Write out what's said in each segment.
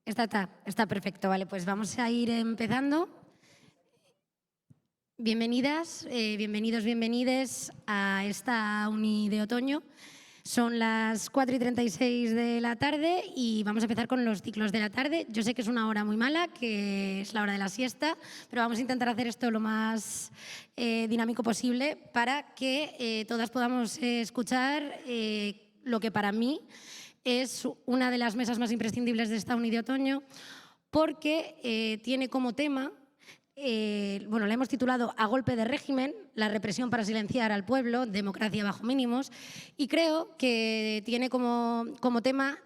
Está perfecto, vale, pues vamos a ir empezando. Bienvenidas, bienvenides a esta uni de otoño. Son las 4:36 de la tarde y vamos a empezar con los ciclos de la tarde. Yo sé que es una hora muy mala, que es la hora de la siesta, pero vamos a intentar hacer esto lo más dinámico posible para que todas podamos escuchar lo que para mí es una de las mesas más imprescindibles de esta uni de otoño, porque tiene como tema, la hemos titulado A golpe de régimen, la represión para silenciar al pueblo, democracia bajo mínimos, y creo que tiene como tema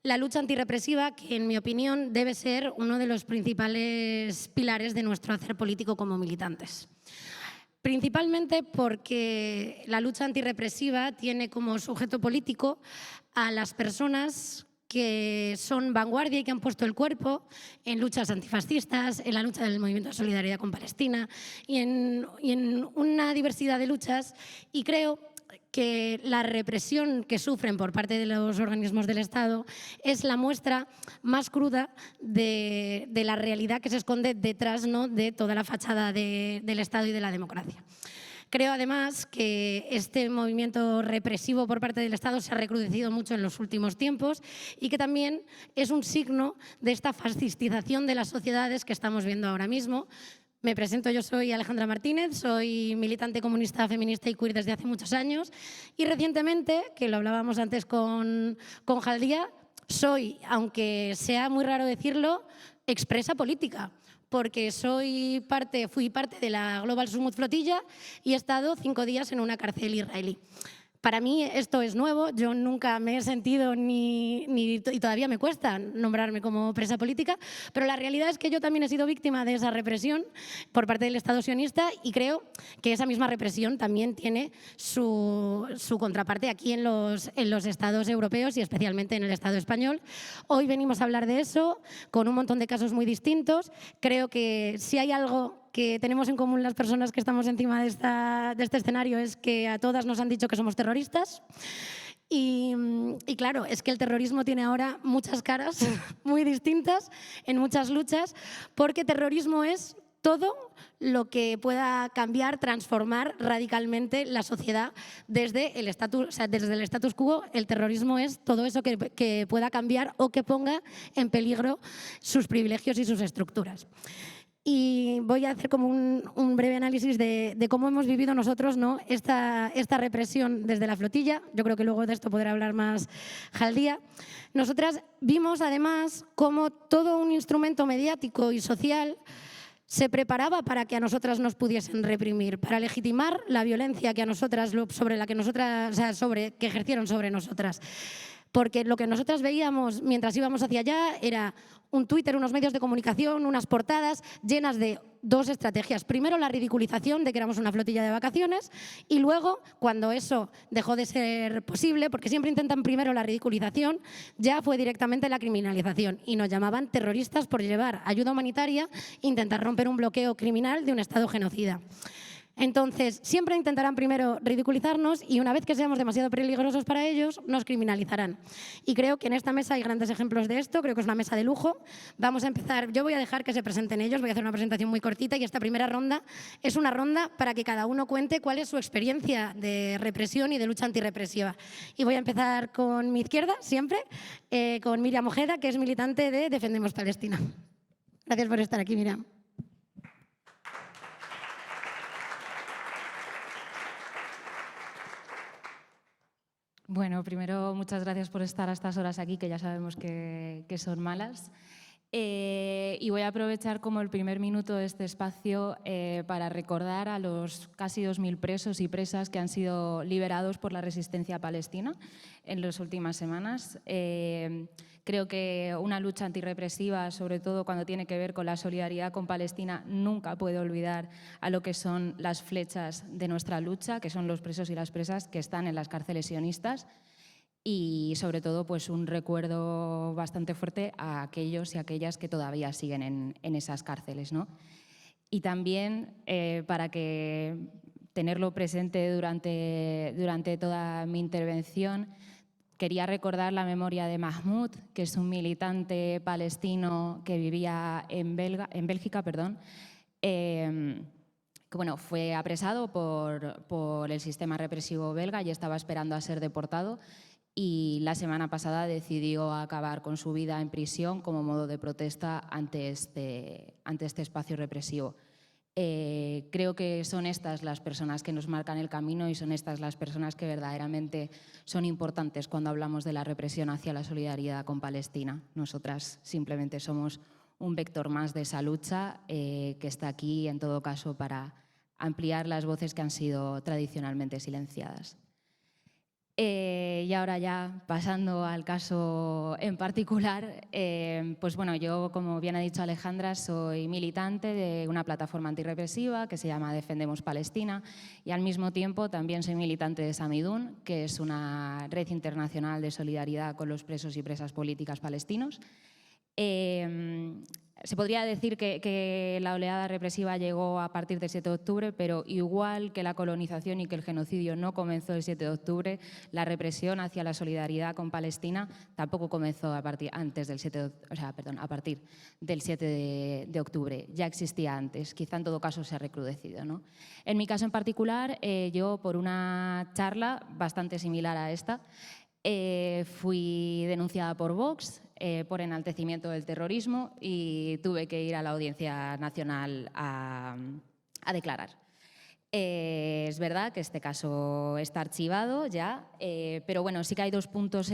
la lucha antirrepresiva, que en mi opinión debe ser uno de los principales pilares de nuestro hacer político como militantes. Principalmente porque la lucha antirrepresiva tiene como sujeto político a las personas que son vanguardia y que han puesto el cuerpo en luchas antifascistas, en la lucha del movimiento de solidaridad con Palestina y en una diversidad de luchas, y creo que la represión que sufren por parte de los organismos del Estado es la muestra más cruda de la realidad que se esconde detrás, ¿no?, de toda la fachada del Estado y de la democracia. Creo, además, que este movimiento represivo por parte del Estado se ha recrudecido mucho en los últimos tiempos y que también es un signo de esta fascistización de las sociedades que estamos viendo ahora mismo. Me presento, yo soy Alejandra Martínez, soy militante comunista, feminista y queer desde hace muchos años y recientemente, que lo hablábamos antes con Jaldía, soy, aunque sea muy raro decirlo, expresa política, porque fui parte de la Global Summit Flotilla y he estado 5 días en una cárcel israelí. Para mí esto es nuevo, yo nunca me he sentido y todavía me cuesta nombrarme como presa política, pero la realidad es que yo también he sido víctima de esa represión por parte del Estado sionista y creo que esa misma represión también tiene su contraparte aquí en los Estados europeos y especialmente en el Estado español. Hoy venimos a hablar de eso con un montón de casos muy distintos. Creo que si hay algo que tenemos en común las personas que estamos encima de este escenario es que a todas nos han dicho que somos terroristas. Y claro, es que el terrorismo tiene ahora muchas caras muy distintas en muchas luchas, porque terrorismo es todo lo que pueda cambiar, transformar radicalmente la sociedad desde el status quo. El terrorismo es todo eso que pueda cambiar o que ponga en peligro sus privilegios y sus estructuras. Y voy a hacer como un breve análisis de cómo hemos vivido nosotros, ¿no?, esta represión desde la flotilla. Yo creo que luego de esto podrá hablar más Jaldía. Nosotras vimos además cómo todo un instrumento mediático y social se preparaba para que a nosotras nos pudiesen reprimir, para legitimar la violencia que que ejercieron sobre nosotras. Porque lo que nosotras veíamos mientras íbamos hacia allá era un Twitter, unos medios de comunicación, unas portadas llenas de dos estrategias. Primero, la ridiculización de que éramos una flotilla de vacaciones y luego, cuando eso dejó de ser posible, porque siempre intentan primero la ridiculización, ya fue directamente la criminalización y nos llamaban terroristas por llevar ayuda humanitaria e intentar romper un bloqueo criminal de un Estado genocida. Entonces, siempre intentarán primero ridiculizarnos y una vez que seamos demasiado peligrosos para ellos, nos criminalizarán. Y creo que en esta mesa hay grandes ejemplos de esto, creo que es una mesa de lujo. Vamos a empezar, yo voy a dejar que se presenten ellos, voy a hacer una presentación muy cortita y esta primera ronda es una ronda para que cada uno cuente cuál es su experiencia de represión y de lucha antirrepresiva. Y voy a empezar con mi izquierda, siempre, con Miriam Ojeda, que es militante de Defendemos Palestina. Gracias por estar aquí, Miriam. Bueno, primero, muchas gracias por estar a estas horas aquí, que ya sabemos que son malas. Y voy a aprovechar como el primer minuto de este espacio para recordar a los casi 2.000 presos y presas que han sido liberados por la resistencia palestina en las últimas semanas. Creo que una lucha antirrepresiva, sobre todo cuando tiene que ver con la solidaridad con Palestina, nunca puede olvidar a lo que son las flechas de nuestra lucha, que son los presos y las presas que están en las cárceles sionistas. Y sobre todo pues un recuerdo bastante fuerte a aquellos y aquellas que todavía siguen en esas cárceles, ¿no? Y también para tenerlo presente durante toda mi intervención, quería recordar la memoria de Mahmoud, que es un militante palestino que vivía en Bélgica, que bueno, fue apresado por el sistema represivo belga y estaba esperando a ser deportado, y la semana pasada decidió acabar con su vida en prisión como modo de protesta ante este espacio represivo. Creo que son estas las personas que nos marcan el camino y son estas las personas que verdaderamente son importantes cuando hablamos de la represión hacia la solidaridad con Palestina. Nosotras simplemente somos un vector más de esa lucha que está aquí, en todo caso, para ampliar las voces que han sido tradicionalmente silenciadas. Y ahora ya, pasando al caso en particular, pues bueno, yo, como bien ha dicho Alejandra, soy militante de una plataforma antirrepresiva que se llama Defendemos Palestina, y al mismo tiempo también soy militante de Samidun, que es una red internacional de solidaridad con los presos y presas políticas palestinos. Se podría decir que la oleada represiva llegó a partir del 7 de octubre, pero igual que la colonización y que el genocidio no comenzó el 7 de octubre, la represión hacia la solidaridad con Palestina tampoco comenzó a partir del 7 de octubre. Ya existía antes, quizá en todo caso se ha recrudecido, ¿no? En mi caso en particular, yo, por una charla bastante similar a esta, fui denunciada por Vox por enaltecimiento del terrorismo y tuve que ir a la Audiencia Nacional a declarar. Es verdad que este caso está archivado ya, pero bueno, sí que hay dos puntos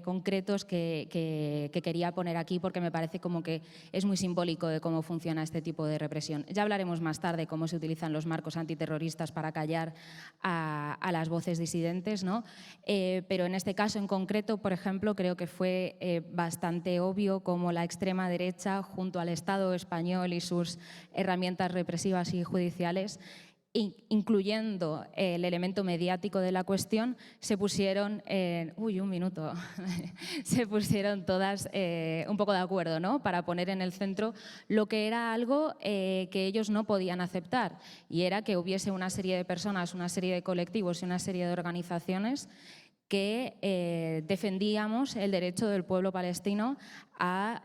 concretos que quería poner aquí, porque me parece como que es muy simbólico de cómo funciona este tipo de represión. Ya hablaremos más tarde cómo se utilizan los marcos antiterroristas para callar a las voces disidentes, ¿no? Pero en este caso en concreto, por ejemplo, creo que fue bastante obvio cómo la extrema derecha, junto al Estado español y sus herramientas represivas y judiciales, incluyendo el elemento mediático de la cuestión, se pusieron se pusieron todas un poco de acuerdo, ¿no? Para poner en el centro lo que era algo que ellos no podían aceptar, y era que hubiese una serie de personas, una serie de colectivos y una serie de organizaciones que defendíamos el derecho del pueblo palestino a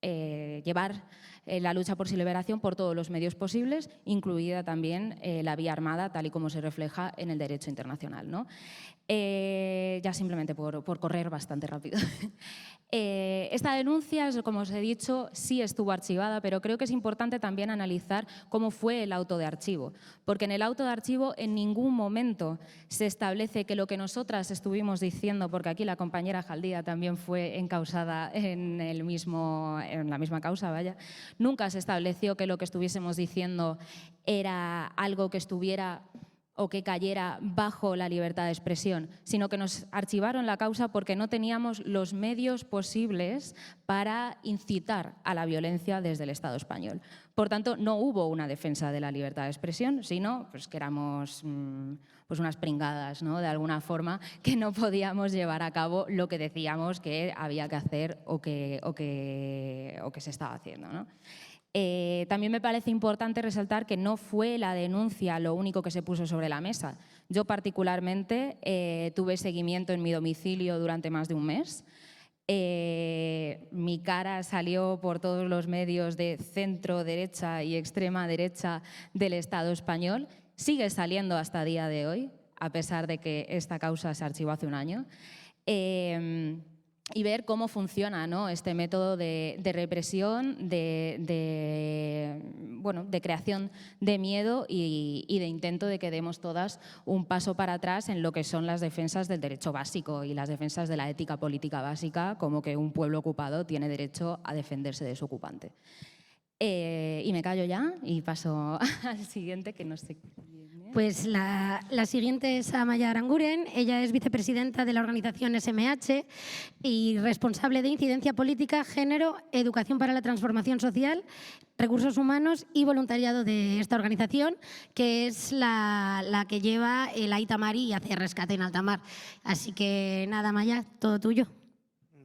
llevar la lucha por su liberación por todos los medios posibles, incluida también la vía armada, tal y como se refleja en el derecho internacional, ¿no? Ya simplemente por correr bastante rápido. Esta denuncia, como os he dicho, sí estuvo archivada, pero creo que es importante también analizar cómo fue el auto de archivo, porque en el auto de archivo en ningún momento se establece que lo que nosotras estuvimos diciendo, porque aquí la compañera Jaldía también fue encausada en la misma causa, vaya, nunca se estableció que lo que estuviésemos diciendo era algo que estuviera o que cayera bajo la libertad de expresión, sino que nos archivaron la causa porque no teníamos los medios posibles para incitar a la violencia desde el Estado español. Por tanto, no hubo una defensa de la libertad de expresión, sino pues, que éramos pues unas pringadas, ¿no? De alguna forma, que no podíamos llevar a cabo lo que decíamos que había que hacer o que se estaba haciendo, ¿no? También me parece importante resaltar que no fue la denuncia lo único que se puso sobre la mesa. Yo particularmente tuve seguimiento en mi domicilio durante más de un mes. Mi cara salió por todos los medios de centro derecha y extrema derecha del Estado español. Sigue saliendo hasta el día de hoy, a pesar de que esta causa se archivó hace un año. Y ver cómo funciona, ¿no? Este método de represión, de creación de miedo y de intento de que demos todas un paso para atrás en lo que son las defensas del derecho básico y las defensas de la ética política básica, como que un pueblo ocupado tiene derecho a defenderse de su ocupante. Y me callo ya y paso al siguiente, que no sé. Pues la siguiente es Amaia Aranguren. Ella es vicepresidenta de la organización SMH y responsable de incidencia política, género, educación para la transformación social, recursos humanos y voluntariado de esta organización, que es la que lleva el Aita Mari y hace rescate en alta mar. Así que nada, Amaia, todo tuyo.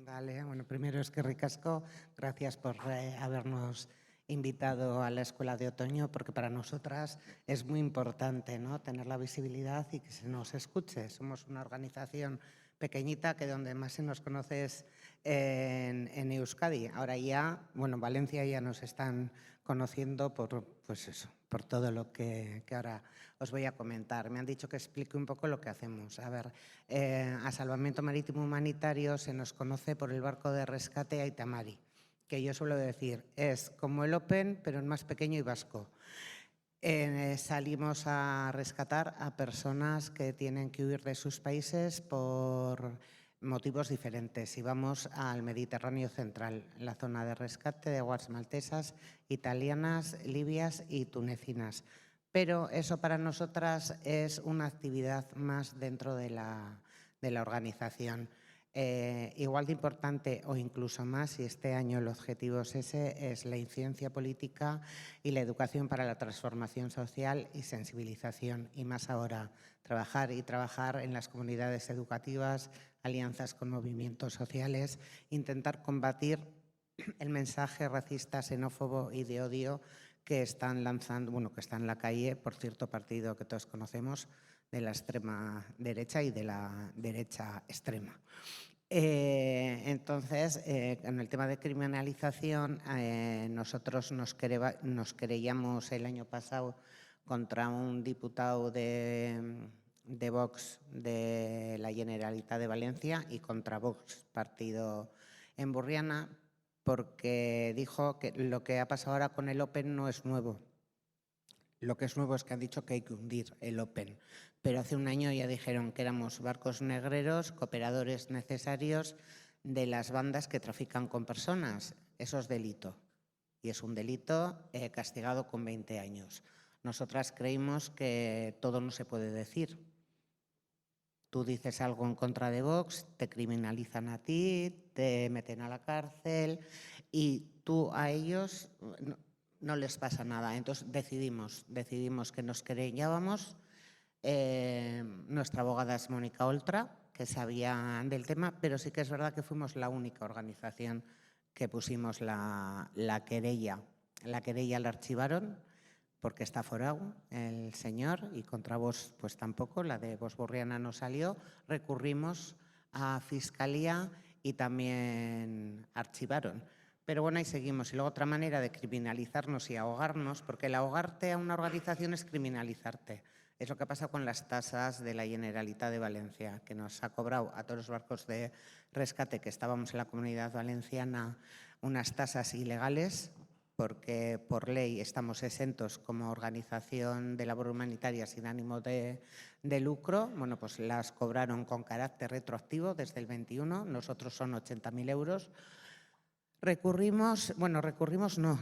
Vale, bueno, primero es que ricasco, gracias por habernos invitado a la Escuela de Otoño, porque para nosotras es muy importante, ¿no?, tener la visibilidad y que se nos escuche. Somos una organización pequeñita que donde más se nos conoce es en Euskadi. Ahora ya, bueno, Valencia ya nos están conociendo por, pues eso, por todo lo que ahora os voy a comentar. Me han dicho que explique un poco lo que hacemos. A ver, a Salvamento Marítimo Humanitario se nos conoce por el barco de rescate Aita Mari, que yo suelo decir, es como el Open, pero en más pequeño y vasco. Salimos a rescatar a personas que tienen que huir de sus países por motivos diferentes y vamos al Mediterráneo central, la zona de rescate de aguas maltesas, italianas, libias y tunecinas. Pero eso para nosotras es una actividad más dentro de la organización. Igual de importante o incluso más, y este año el objetivo es ese, es la incidencia política y la educación para la transformación social y sensibilización. Y más ahora, trabajar en las comunidades educativas, alianzas con movimientos sociales, intentar combatir el mensaje racista, xenófobo y de odio que están lanzando, bueno, que está en la calle por cierto partido que todos conocemos, de la extrema derecha y de la derecha extrema. Entonces, en el tema de criminalización, nosotros nos querellamos el año pasado contra un diputado de Vox de la Generalitat de Valencia y contra Vox, partido en Burriana, porque dijo que lo que ha pasado ahora con el Open no es nuevo. Lo que es nuevo es que han dicho que hay que hundir el Open, pero hace un año ya dijeron que éramos barcos negreros, cooperadores necesarios de las bandas que trafican con personas. Eso es delito y es un delito castigado con 20 años. Nosotras creímos que todo no se puede decir. Tú dices algo en contra de Vox, te criminalizan a ti, te meten a la cárcel y tú a ellos no les pasa nada. Entonces decidimos que nos querellábamos. Nuestra abogada es Mónica Oltra, que sabía del tema, pero sí que es verdad que fuimos la única organización que pusimos la querella. La querella la archivaron porque está aforado el señor y contra Vox pues tampoco, la de Vox Burriana no salió. Recurrimos a Fiscalía y también archivaron. Pero bueno, ahí seguimos. Y luego otra manera de criminalizarnos y ahogarnos, porque el ahogarte a una organización es criminalizarte. Es lo que pasa con las tasas de la Generalitat de Valencia, que nos ha cobrado a todos los barcos de rescate que estábamos en la Comunidad Valenciana unas tasas ilegales, porque por ley estamos exentos como organización de labor humanitaria sin ánimo de lucro. Bueno, pues las cobraron con carácter retroactivo desde el 21, nosotros son 80.000 euros.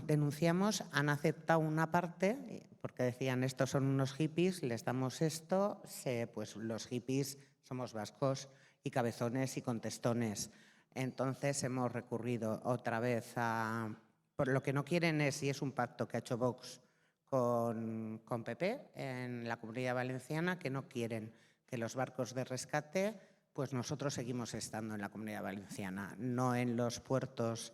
Denunciamos, han aceptado una parte, porque decían estos son unos hippies, les damos esto, pues los hippies somos vascos y cabezones y contestones. Entonces hemos recurrido otra vez por lo que no quieren es, y es un pacto que ha hecho Vox con PP en la Comunidad Valenciana, que no quieren que los barcos de rescate, pues nosotros seguimos estando en la Comunidad Valenciana, no en los puertos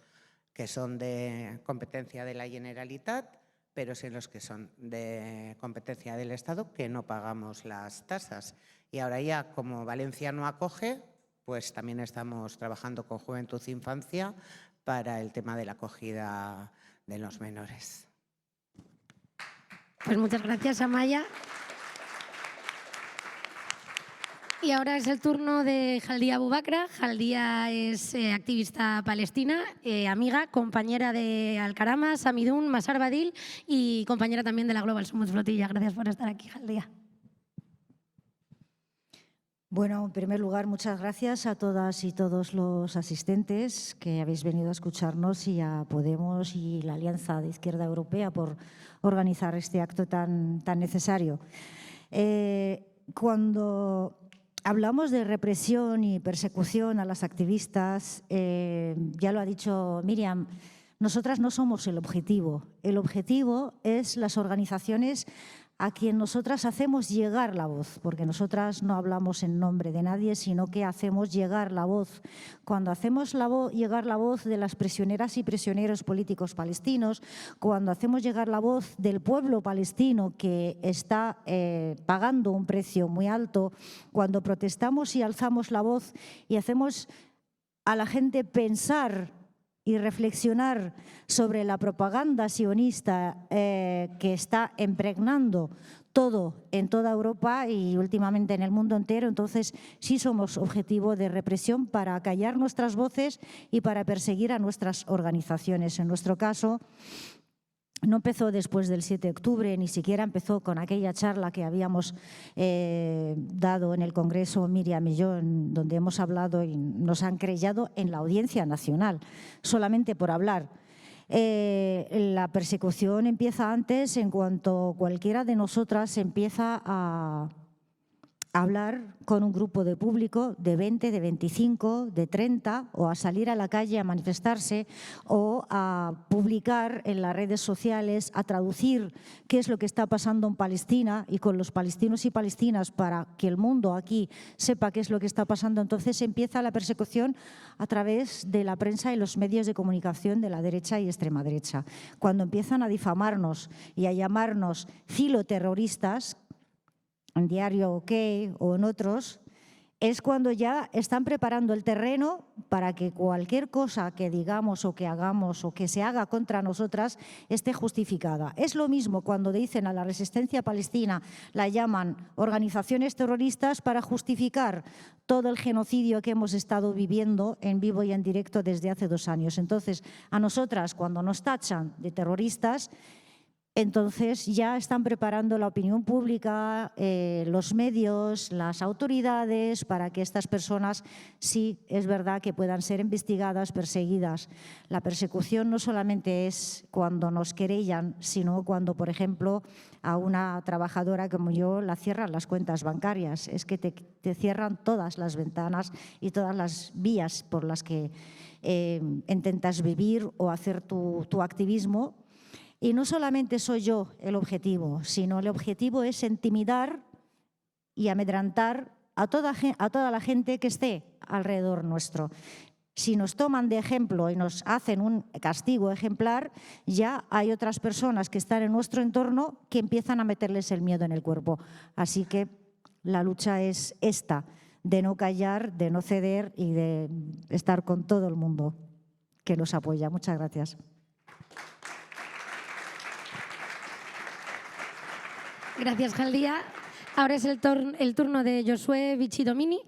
que son de competencia de la Generalitat, pero sí en los que son de competencia del Estado, que no pagamos las tasas. Y ahora ya, como Valencia no acoge, pues también estamos trabajando con Juventud e Infancia para el tema de la acogida de los menores. Pues muchas gracias, Amaya. Y ahora es el turno de Jaldia Bubakra. Jaldia es activista palestina, amiga, compañera de Alcarama, Samidun, Masar Badil y compañera también de la Global Summit Flotilla. Gracias por estar aquí, Jaldia. Bueno, en primer lugar, muchas gracias a todas y todos los asistentes que habéis venido a escucharnos y a Podemos y la Alianza de Izquierda Europea por organizar este acto tan necesario. Cuando hablamos de represión y persecución a las activistas, ya lo ha dicho Miriam, nosotras no somos el objetivo. El objetivo es las organizaciones a quien nosotras hacemos llegar la voz, porque nosotras no hablamos en nombre de nadie, sino que hacemos llegar la voz. Cuando hacemos llegar la voz de las prisioneras y prisioneros políticos palestinos, cuando hacemos llegar la voz del pueblo palestino que está pagando un precio muy alto, cuando protestamos y alzamos la voz y hacemos a la gente pensar y reflexionar sobre la propaganda sionista que está impregnando todo en toda Europa y últimamente en el mundo entero, entonces sí somos objetivo de represión para callar nuestras voces y para perseguir a nuestras organizaciones. En nuestro caso, no empezó después del 7 de octubre, ni siquiera empezó con aquella charla que habíamos dado en el Congreso Miriam y yo, donde hemos hablado y nos han querellado en la Audiencia Nacional, solamente por hablar. La persecución empieza antes, en cuanto cualquiera de nosotras empieza a hablar con un grupo de público de 20, de 25, de 30, o a salir a la calle a manifestarse o a publicar en las redes sociales, a traducir qué es lo que está pasando en Palestina y con los palestinos y palestinas para que el mundo aquí sepa qué es lo que está pasando. Entonces empieza la persecución a través de la prensa y los medios de comunicación de la derecha y extrema derecha. Cuando empiezan a difamarnos y a llamarnos filoterroristas, en Diario OK o en otros, es cuando ya están preparando el terreno para que cualquier cosa que digamos o que hagamos o que se haga contra nosotras esté justificada. Es lo mismo cuando dicen a la resistencia palestina, la llaman organizaciones terroristas para justificar todo el genocidio que hemos estado viviendo en vivo y en directo desde hace 2 años. Entonces, a nosotras, cuando nos tachan de terroristas, entonces ya están preparando la opinión pública, los medios, las autoridades, para que estas personas sí es verdad que puedan ser investigadas, perseguidas. La persecución no solamente es cuando nos querellan, sino cuando, por ejemplo, a una trabajadora como yo la cierran las cuentas bancarias. Es que te cierran todas las ventanas y todas las vías por las que intentas vivir o hacer tu activismo. Y no solamente soy yo el objetivo, sino el objetivo es intimidar y amedrentar a toda la gente que esté alrededor nuestro. Si nos toman de ejemplo y nos hacen un castigo ejemplar, ya hay otras personas que están en nuestro entorno que empiezan a meterles el miedo en el cuerpo. Así que la lucha es esta, de no callar, de no ceder y de estar con todo el mundo que nos apoya. Muchas gracias. Gracias, Jaldia. Ahora es el turno de Josué Viccidomini,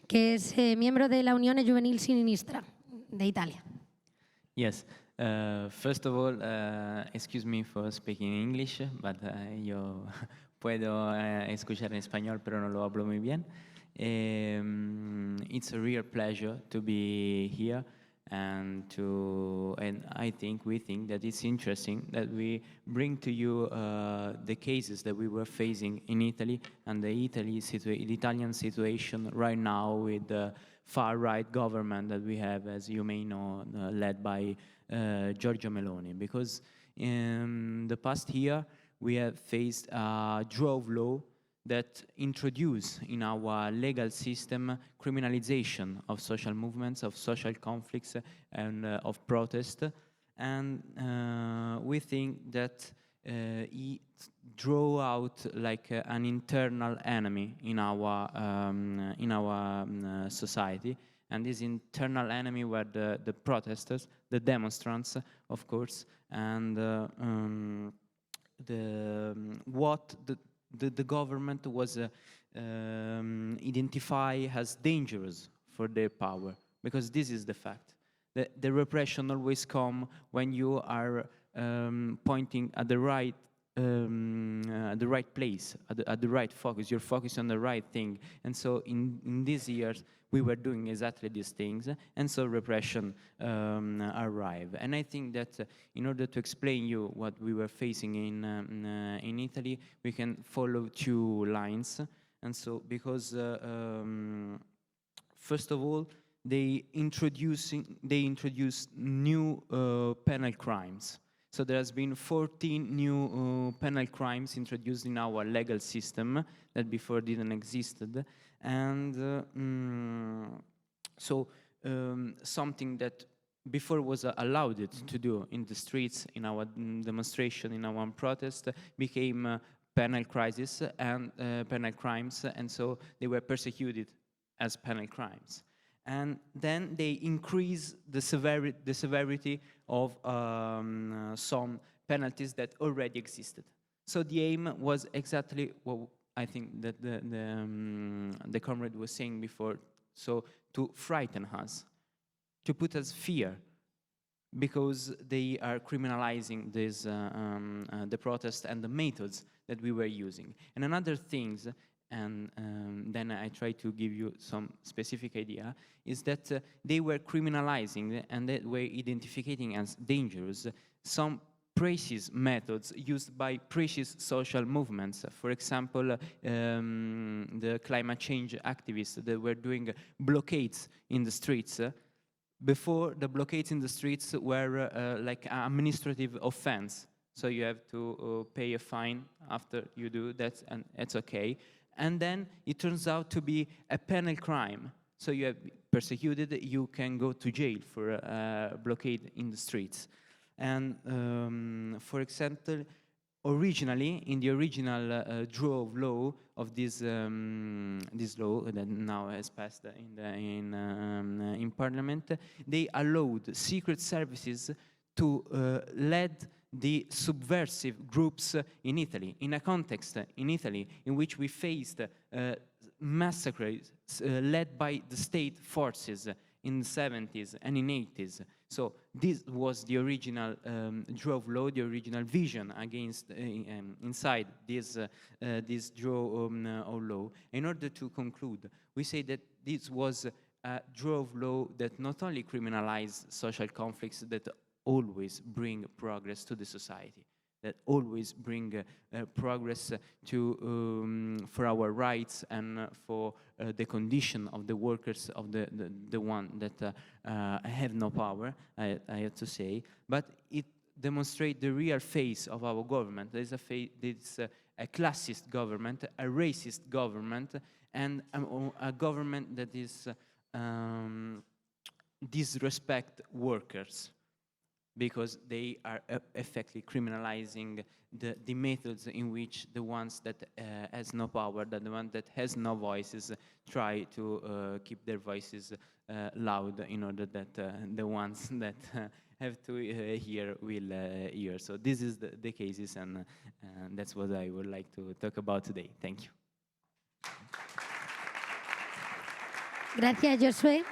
que es miembro de la Unione Juvenil Sinistra de Italia. Yes. First of all, excuse me for speaking English, but yo puedo escuchar en español, pero no lo hablo muy bien. It's a real pleasure to be here. And we think that it's interesting that we bring to you the cases that we were facing in Italy and the Italian situation right now with the far-right government that we have, as you may know, led by Giorgia Meloni. Because in the past year, we have faced a draw of law that introduce in our legal system criminalization of social movements, of social conflicts, and of protest. And we think that it draw out like an internal enemy in our society. And this internal enemy were the protesters, the demonstrants, of course, and the government was identified as dangerous for their power, because this is the fact. The repression always comes when you are pointing at the right place, at the right focus. You're focused on the right thing. And so in these years, we were doing exactly these things, and so repression arrived. And I think that in order to explain you what we were facing in Italy, we can follow 2 lines. And so, because first of all, they introduced new penal crimes. So there has been 14 new penal crimes introduced in our legal system that before didn't exist. And something that before was allowed it to do in the streets, in our demonstration, in our protest, became penal crisis and penal crimes, and so they were persecuted as penal crimes. And then they increase the severity of some penalties that already existed. So the aim was exactly what I think that the comrade was saying before, so to frighten us, to put us fear, because they are criminalizing this, the protest and the methods that we were using. And another things, and then I try to give you some specific idea, is that they were criminalizing and they were identifying as dangerous some precious methods used by precious social movements. For example, the climate change activists that were doing blockades in the streets. Before, the blockades in the streets were like an administrative offense. So you have to pay a fine after you do that, and it's okay. And then it turns out to be a penal crime. So you have persecuted, you can go to jail for a blockade in the streets. And for example, originally, in the original draw of law of this law that now has passed in Parliament, they allowed secret services to lead the subversive groups in Italy, in a context in Italy in which we faced massacres led by the state forces in the 70s and in 80s. So this was the original draw of law, the original vision against inside this draw of law. In order to conclude, we say that this was a draw of law that not only criminalized social conflicts that always bring progress to the society, that always bring progress to for our rights and for the condition of the workers, of the one that have no power, I have to say, but it demonstrates the real face of our government. There's a classist government, a racist government, and a government that is disrespect workers, because they are effectively criminalizing the methods in which the ones that has no power, that the one that has no voices, try to keep their voices loud in order that the ones that have to hear will hear. So this is the cases, and that's what I would like to talk about today. Thank you. Gracias, Josué.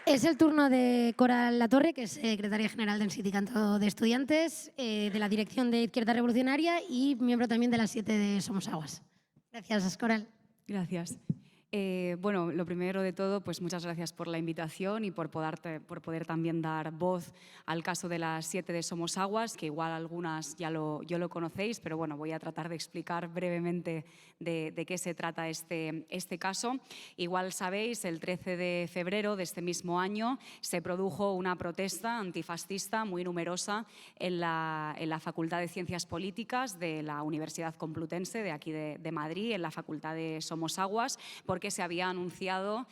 Es el turno de Coral Latorre, que es secretaria general del Sindicato de Estudiantes, de la Dirección de Izquierda Revolucionaria y miembro también de las 7 de Somos Aguas. Gracias, Coral. Gracias. Bueno, lo primero de todo, pues muchas gracias por la invitación y por poder también dar voz al caso de las 7 de Somos Aguas, que igual algunas ya lo conocéis, pero bueno, voy a tratar de explicar brevemente de qué se trata este caso. Igual sabéis, el 13 de febrero de este mismo año se produjo una protesta antifascista muy numerosa en la Facultad de Ciencias Políticas de la Universidad Complutense de aquí de Madrid, en la Facultad de Somos Aguas, porque se había anunciado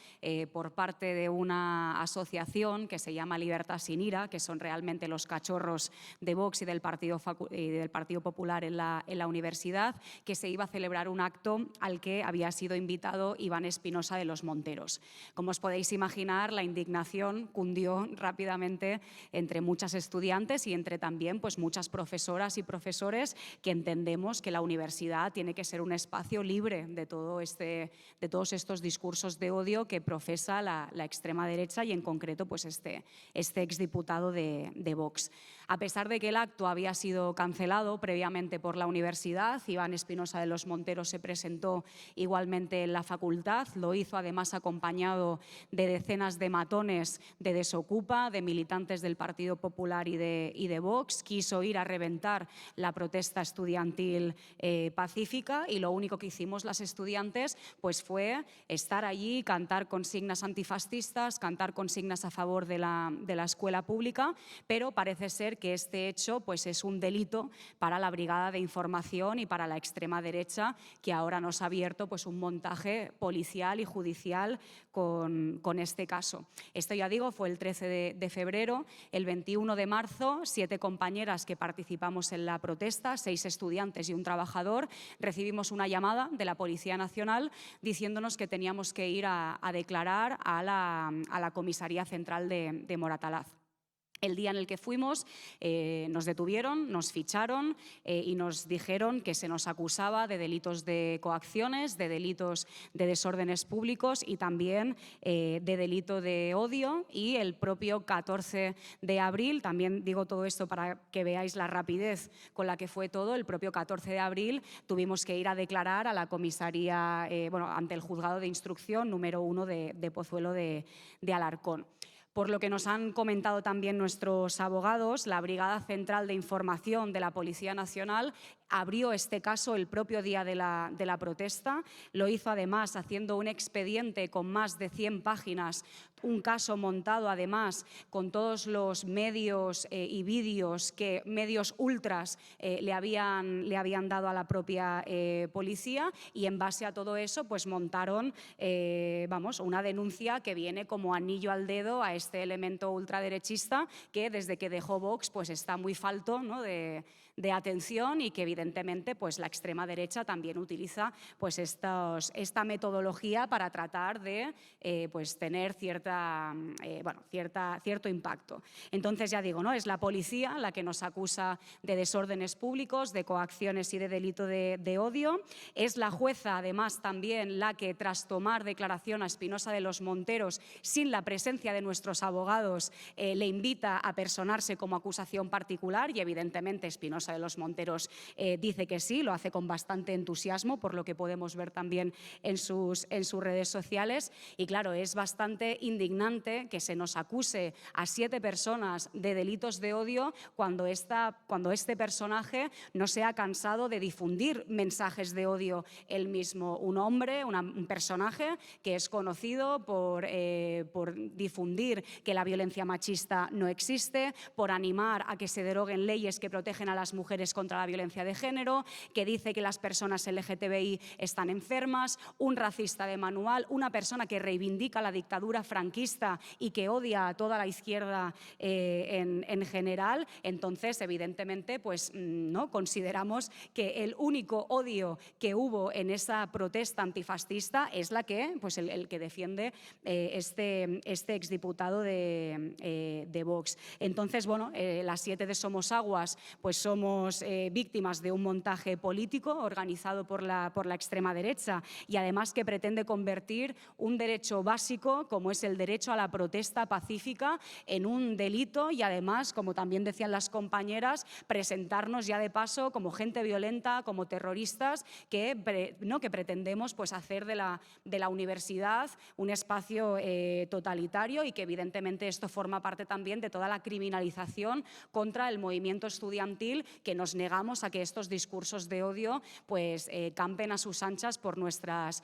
por parte de una asociación que se llama Libertad Sin Ira, que son realmente los cachorros de Vox y del Partido Popular en la universidad, que se iba a celebrar un acto al que había sido invitado Iván Espinosa de los Monteros. Como os podéis imaginar, la indignación cundió rápidamente entre muchas estudiantes y entre también pues, muchas profesoras y profesores que entendemos que la universidad tiene que ser un espacio libre de todos estos discursos de odio que profesa la extrema derecha y en concreto pues este exdiputado de Vox. A pesar de que el acto había sido cancelado previamente por la universidad, Iván Espinosa de los Monteros se presentó igualmente en la facultad, lo hizo además acompañado de decenas de matones de Desocupa, de militantes del Partido Popular y de Vox, quiso ir a reventar la protesta estudiantil pacífica y lo único que hicimos las estudiantes pues fue estar allí, cantar consignas antifascistas, cantar consignas a favor de la escuela pública, pero parece ser que este hecho pues, es un delito para la Brigada de Información y para la extrema derecha, que ahora nos ha abierto pues, un montaje policial y judicial con este caso. Esto, ya digo, fue el 13 de febrero. El 21 de marzo, 7 compañeras que participamos en la protesta, 6 estudiantes y un trabajador, recibimos una llamada de la Policía Nacional diciéndonos que teníamos que ir a declarar a la Comisaría Central de Moratalaz. El día en el que fuimos nos detuvieron, nos ficharon y nos dijeron que se nos acusaba de delitos de coacciones, de delitos de desórdenes públicos y también de delito de odio. Y el propio 14 de abril, también digo todo esto para que veáis la rapidez con la que fue todo, el propio 14 de abril tuvimos que ir a declarar a la comisaría, ante el juzgado de instrucción número 1 de Pozuelo de Alarcón. Por lo que nos han comentado también nuestros abogados, la Brigada Central de Información de la Policía Nacional abrió este caso el propio día de la protesta. Lo hizo además haciendo un expediente con más de 100 páginas, un caso montado además con todos los medios y vídeos que medios ultras le habían dado a la propia policía, y en base a todo eso pues montaron una denuncia que viene como anillo al dedo a este elemento ultraderechista que desde que dejó Vox pues está muy falto, ¿no?, de atención, y que evidentemente pues la extrema derecha también utiliza pues esta metodología para tratar de pues tener cierto impacto. Entonces, ya digo, ¿no?, es la policía la que nos acusa de desórdenes públicos, de coacciones y de delito de odio. Es la jueza además también la que, tras tomar declaración a Espinosa de los Monteros sin la presencia de nuestros abogados, le invita a personarse como acusación particular, y evidentemente Espinosa de los Monteros dice que sí, lo hace con bastante entusiasmo, por lo que podemos ver también en sus redes sociales. Y claro, es bastante indignante que se nos acuse a 7 personas de delitos de odio cuando este personaje no se ha cansado de difundir mensajes de odio él mismo. Un hombre, un personaje que es conocido por difundir que la violencia machista no existe, por animar a que se deroguen leyes que protegen a las mujeres contra la violencia de género, que dice que las personas LGTBI están enfermas, un racista de manual, una persona que reivindica la dictadura franquista y que odia a toda la izquierda en general. Entonces, evidentemente, pues no consideramos que el único odio que hubo en esa protesta antifascista es el que defiende este exdiputado de Vox. Entonces, las 7 de Somos Aguas pues somos víctimas de un montaje político organizado por la extrema derecha, y además que pretende convertir un derecho básico como es el derecho a la protesta pacífica en un delito, y además, como también decían las compañeras, presentarnos ya de paso como gente violenta, como terroristas, que pretendemos pues hacer de la universidad un espacio totalitario, y que evidentemente esto forma parte también de toda la criminalización contra el movimiento estudiantil, que nos negamos a que estos discursos de odio pues campen a sus anchas por nuestras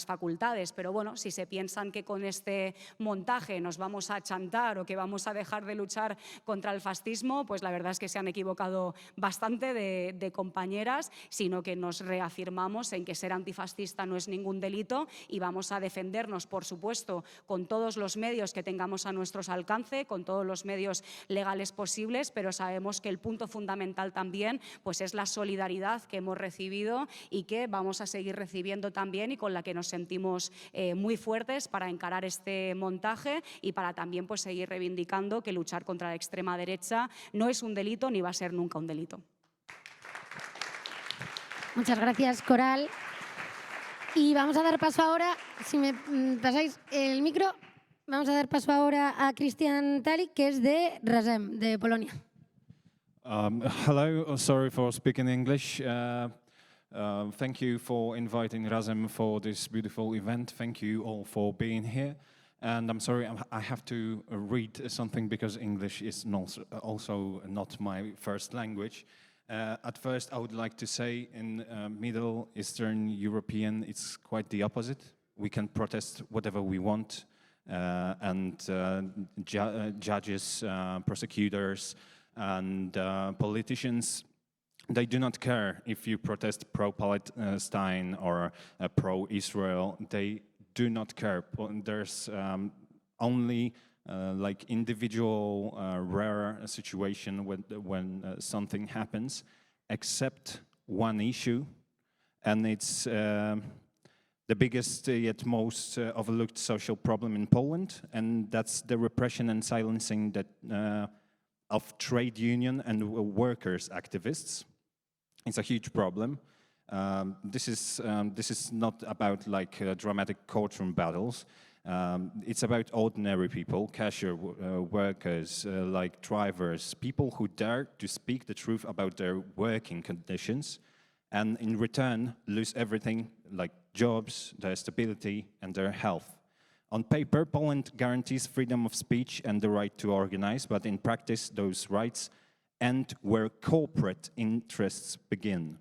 facultades. Pero bueno, si se piensan que con este montaje nos vamos a chantar o que vamos a dejar de luchar contra el fascismo, pues la verdad es que se han equivocado bastante de compañeras, sino que nos reafirmamos en que ser antifascista no es ningún delito, y vamos a defendernos, por supuesto, con todos los medios que tengamos a nuestro alcance, con todos los medios legales posibles, pero sabemos que el punto fundamental también pues es la solidaridad que hemos recibido y que vamos a seguir recibiendo también, y con la que nos sentimos muy fuertes para encarar este montaje, y para también pues seguir reivindicando que luchar contra la extrema derecha no es un delito ni va a ser nunca un delito. Muchas gracias, Coral. Y vamos a dar paso ahora, si me pasáis el micro, vamos a dar paso ahora a Christian Talik, que es de Razem, de Polonia. Hello, sorry for speaking English. Thank you for inviting Razem for this beautiful event. Thank you all for being here. And I'm sorry, I have to read something because English is also not my first language. At first, I would like to say in Middle Eastern European, it's quite the opposite. we can protest whatever we want, and judges, prosecutors, and politicians, they do not care if you protest pro-Palestine or pro-Israel. They do not care. There's only like individual rare situation when something happens, except one issue, and it's the biggest yet most overlooked social problem in Poland, and that's the repression and silencing that of trade union and workers activists. It's a huge problem. This is not about like dramatic courtroom battles. It's about ordinary people, cashier workers, like drivers, people who dare to speak the truth about their working conditions, and in return lose everything like jobs, their stability, and their health. On paper, Poland guarantees freedom of speech and the right to organize, but in practice, those rights end where corporate interests begin.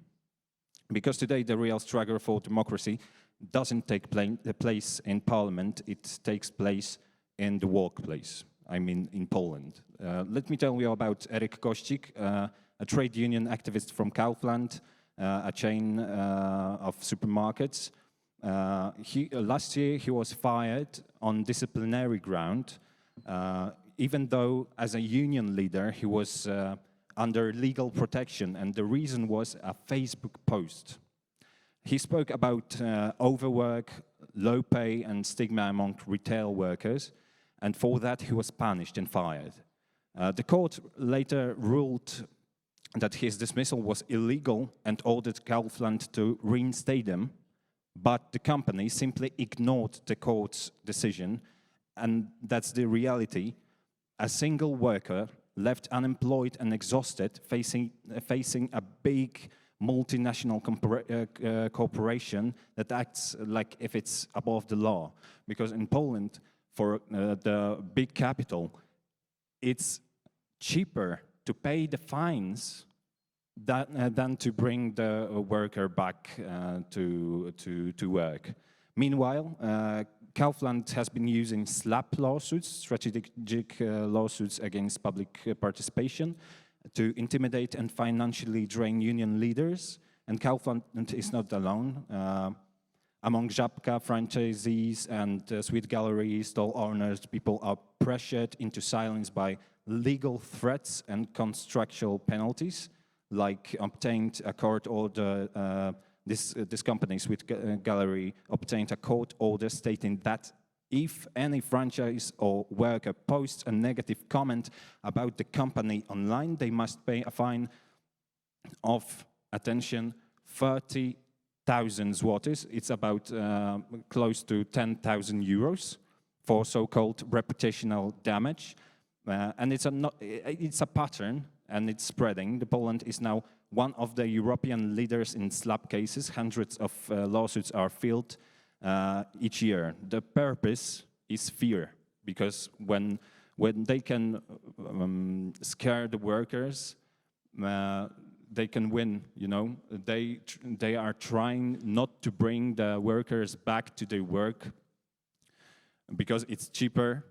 Because today the real struggle for democracy doesn't take place in parliament, it takes place in the workplace, I mean in Poland. Let me tell you about Eryk Kościk, a trade union activist from Kaufland, a chain of supermarkets. Last year he was fired on disciplinary ground, even though as a union leader he was under legal protection, and the reason was a Facebook post. He spoke about overwork, low pay and stigma among retail workers, and for that he was punished and fired. The court later ruled that his dismissal was illegal and ordered Kaufland to reinstate him, but the company simply ignored the court's decision, and that's the reality. A single worker left unemployed and exhausted, facing a big multinational corporation that acts like if it's above the law. Because in Poland, for the big capital, it's cheaper to pay the fines than to bring the worker back to work. Meanwhile, Kaufland has been using SLAP lawsuits, strategic lawsuits against public participation, to intimidate and financially drain union leaders. And Kaufland is not alone. Among Żabka franchisees and Sweet Gallery stall owners, people are pressured into silence by legal threats and contractual penalties, like obtained a court order. This company, Sweet Gallery, obtained a court order stating that if any franchise or worker posts a negative comment about the company online, they must pay a fine of, attention, 30,000 zlotys. It's about close to 10,000 euros for so-called reputational damage. And it's a pattern, and it's spreading. Poland is now one of the European leaders in SLAP cases. Hundreds of lawsuits are filed each year. The purpose is fear, because when they can scare the workers, they can win. You know, they are trying not to bring the workers back to their work because it's cheaper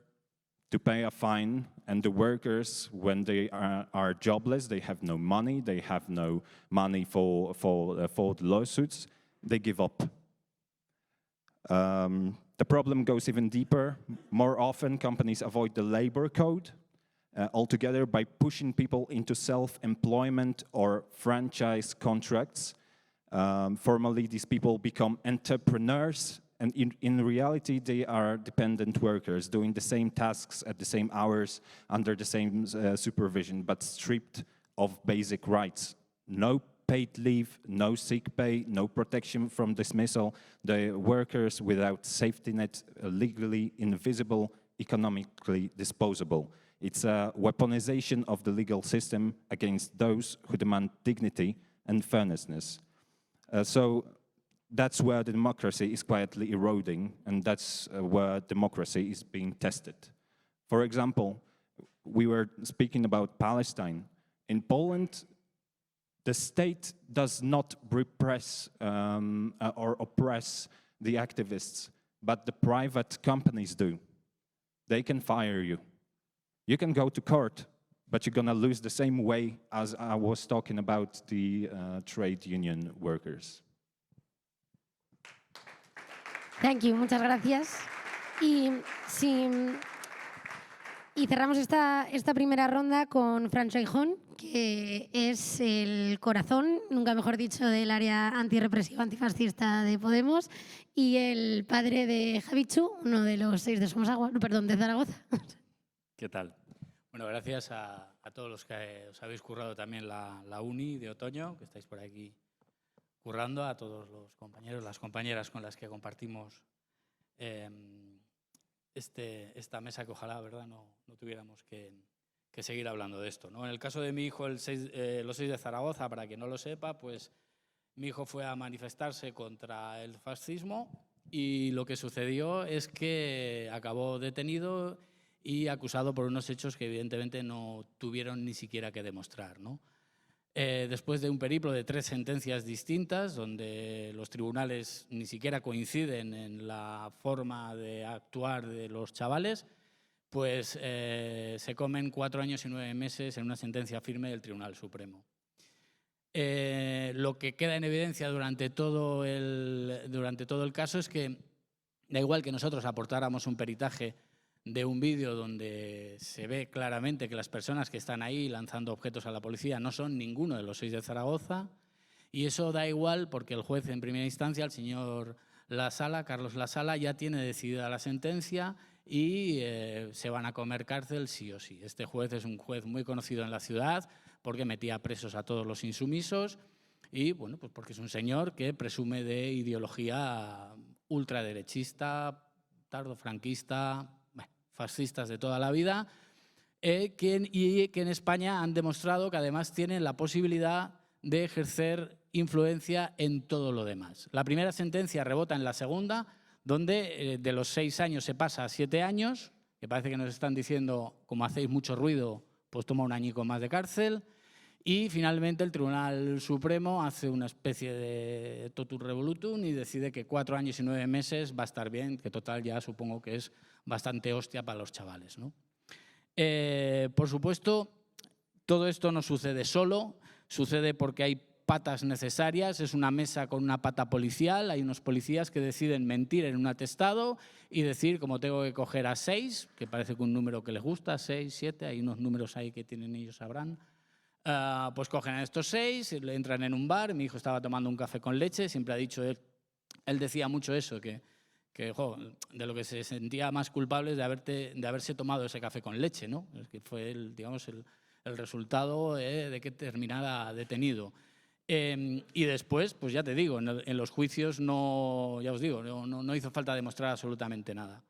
to pay a fine, and the workers, when they are jobless, they have no money, they have no money for the lawsuits, they give up. The problem goes even deeper. More often, companies avoid the labor code altogether by pushing people into self-employment or franchise contracts. Formally, these people become entrepreneurs, and in reality, they are dependent workers doing the same tasks at the same hours under the same supervision, but stripped of basic rights. No paid leave, no sick pay, no protection from dismissal. The workers without safety net, legally invisible, economically disposable. It's a weaponization of the legal system against those who demand dignity and fairness. So that's where the democracy is quietly eroding, and that's where democracy is being tested. For example, we were speaking about Palestine. In Poland, the state does not repress or oppress the activists. but the private companies do. They can fire you. You can go to court, but you're going to lose the same way as I was talking about the trade union workers. Thank you, muchas gracias. Y cerramos esta primera ronda con Fran Seijón, que es el corazón, nunca mejor dicho, del área antirrepresiva antifascista de Podemos y el padre de Javichu, uno de los 6 de de Zaragoza. ¿Qué tal? Bueno, gracias a todos los que os habéis currado también la uni de otoño, que estáis por aquí currando, a todos los compañeros, las compañeras con las que compartimos esta mesa, que ojalá, ¿verdad?, no tuviéramos que seguir hablando de esto, ¿no? En el caso de mi hijo, los 6 de Zaragoza, para quien no lo sepa, pues mi hijo fue a manifestarse contra el fascismo y lo que sucedió es que acabó detenido y acusado por unos hechos que evidentemente no tuvieron ni siquiera que demostrar, ¿no? Después de un periplo de 3 sentencias distintas, donde los tribunales ni siquiera coinciden en la forma de actuar de los chavales, pues se comen 4 años y 9 meses en una sentencia firme del Tribunal Supremo. Lo que queda en evidencia durante todo el caso es que da igual que nosotros aportáramos un peritaje de un vídeo donde se ve claramente que las personas que están ahí lanzando objetos a la policía no son ninguno de los 6 de Zaragoza, y eso da igual porque el juez en primera instancia, el señor Carlos Lasala, ya tiene decidida la sentencia y se van a comer cárcel sí o sí. Este juez es un juez muy conocido en la ciudad porque metía presos a todos los insumisos y, bueno, pues porque es un señor que presume de ideología ultraderechista, tardofranquista, fascistas de toda la vida, y que en España han demostrado que además tienen la posibilidad de ejercer influencia en todo lo demás. La primera sentencia rebota en la segunda, donde de los 6 años se pasa a 7 años, que parece que nos están diciendo, como hacéis mucho ruido, pues toma un añico más de cárcel, y finalmente el Tribunal Supremo hace una especie de totum revolutum y decide que 4 años y 9 meses va a estar bien, que total ya supongo que es bastante hostia para los chavales, ¿no? Por supuesto, todo esto no sucede solo, sucede porque hay patas necesarias, es una mesa con una pata policial, hay unos policías que deciden mentir en un atestado y decir, como tengo que coger a 6, que parece que un número que les gusta, 6, 7, hay unos números ahí que tienen ellos, sabrán, pues cogen a estos 6, entran en un bar, mi hijo estaba tomando un café con leche, siempre ha dicho él decía mucho eso, que de lo que se sentía más culpable es de haberse tomado ese café con leche, ¿no? Es que fue digamos, el resultado de que terminara detenido. Y después, pues ya te digo, en los juicios no hizo falta demostrar absolutamente nada.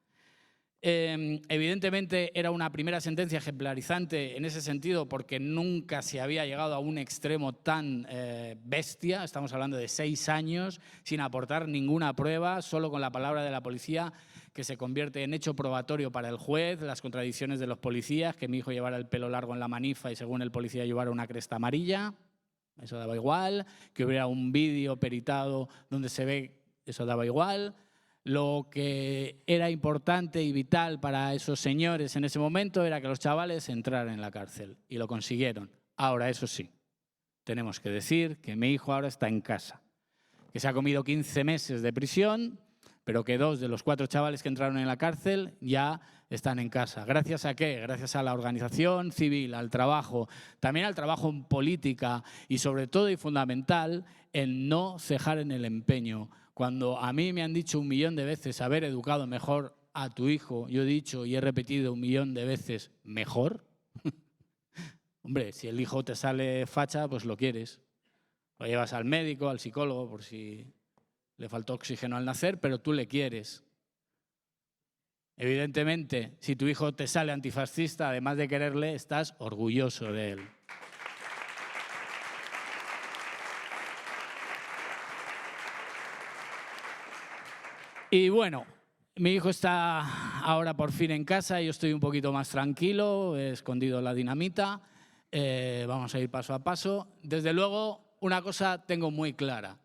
Evidentemente era una primera sentencia ejemplarizante en ese sentido porque nunca se había llegado a un extremo tan bestia. Estamos hablando de 6 años sin aportar ninguna prueba, solo con la palabra de la policía, que se convierte en hecho probatorio para el juez, las contradicciones de los policías, que mi hijo llevara el pelo largo en la manifa y según el policía llevara una cresta amarilla, eso daba igual, que hubiera un vídeo peritado donde se ve, eso daba igual. Lo que era importante y vital para esos señores en ese momento era que los chavales entraran en la cárcel y lo consiguieron. Ahora, eso sí, tenemos que decir que mi hijo ahora está en casa, que se ha comido 15 meses de prisión, pero que 2 de los 4 chavales que entraron en la cárcel ya están en casa. ¿Gracias a qué? Gracias a la organización civil, al trabajo, también al trabajo en política y sobre todo y fundamental en no cejar en el empeño. Cuando a mí me han dicho 1 millón de veces haber educado mejor a tu hijo, yo he dicho y he repetido 1 millón de veces mejor. Hombre, si el hijo te sale facha, pues lo quieres. Lo llevas al médico, al psicólogo, por si le faltó oxígeno al nacer, pero tú le quieres. Evidentemente, si tu hijo te sale antifascista, además de quererle, estás orgulloso de él. Y bueno, mi hijo está ahora por fin en casa, yo estoy un poquito más tranquilo, he escondido la dinamita, vamos a ir paso a paso. Desde luego, una cosa tengo muy clara,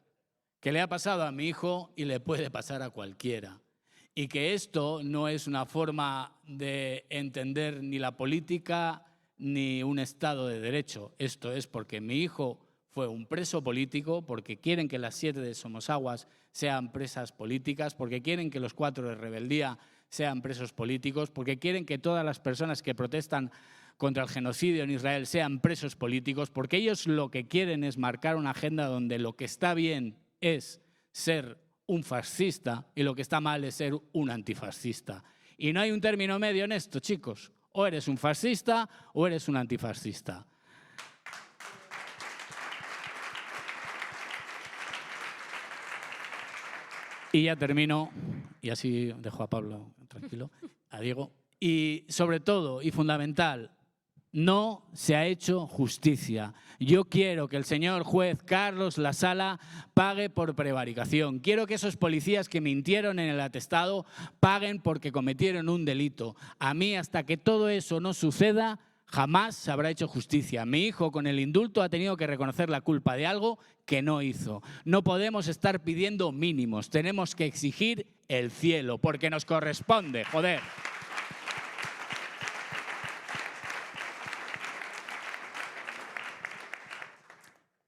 que le ha pasado a mi hijo y le puede pasar a cualquiera. y que esto no es una forma de entender ni la política ni un Estado de Derecho. Esto es porque mi hijo fue un preso político, porque quieren que las 7 de Somosaguas sean presas políticas, porque quieren que los 4 de Rebeldía sean presos políticos, porque quieren que todas las personas que protestan contra el genocidio en Israel sean presos políticos, porque ellos lo que quieren es marcar una agenda donde lo que está bien es ser un fascista y lo que está mal es ser un antifascista. Y no hay un término medio en esto, chicos. O eres un fascista o eres un antifascista. Y ya termino, y así dejo a Pablo tranquilo, a Diego. Y sobre todo, y fundamental, no se ha hecho justicia. Yo quiero que el señor juez Carlos Lasala pague por prevaricación. Quiero que esos policías que mintieron en el atestado paguen porque cometieron un delito. A mí, hasta que todo eso no suceda, jamás se habrá hecho justicia. Mi hijo, con el indulto, ha tenido que reconocer la culpa de algo que no hizo. No podemos estar pidiendo mínimos. Tenemos que exigir el cielo, porque nos corresponde, joder.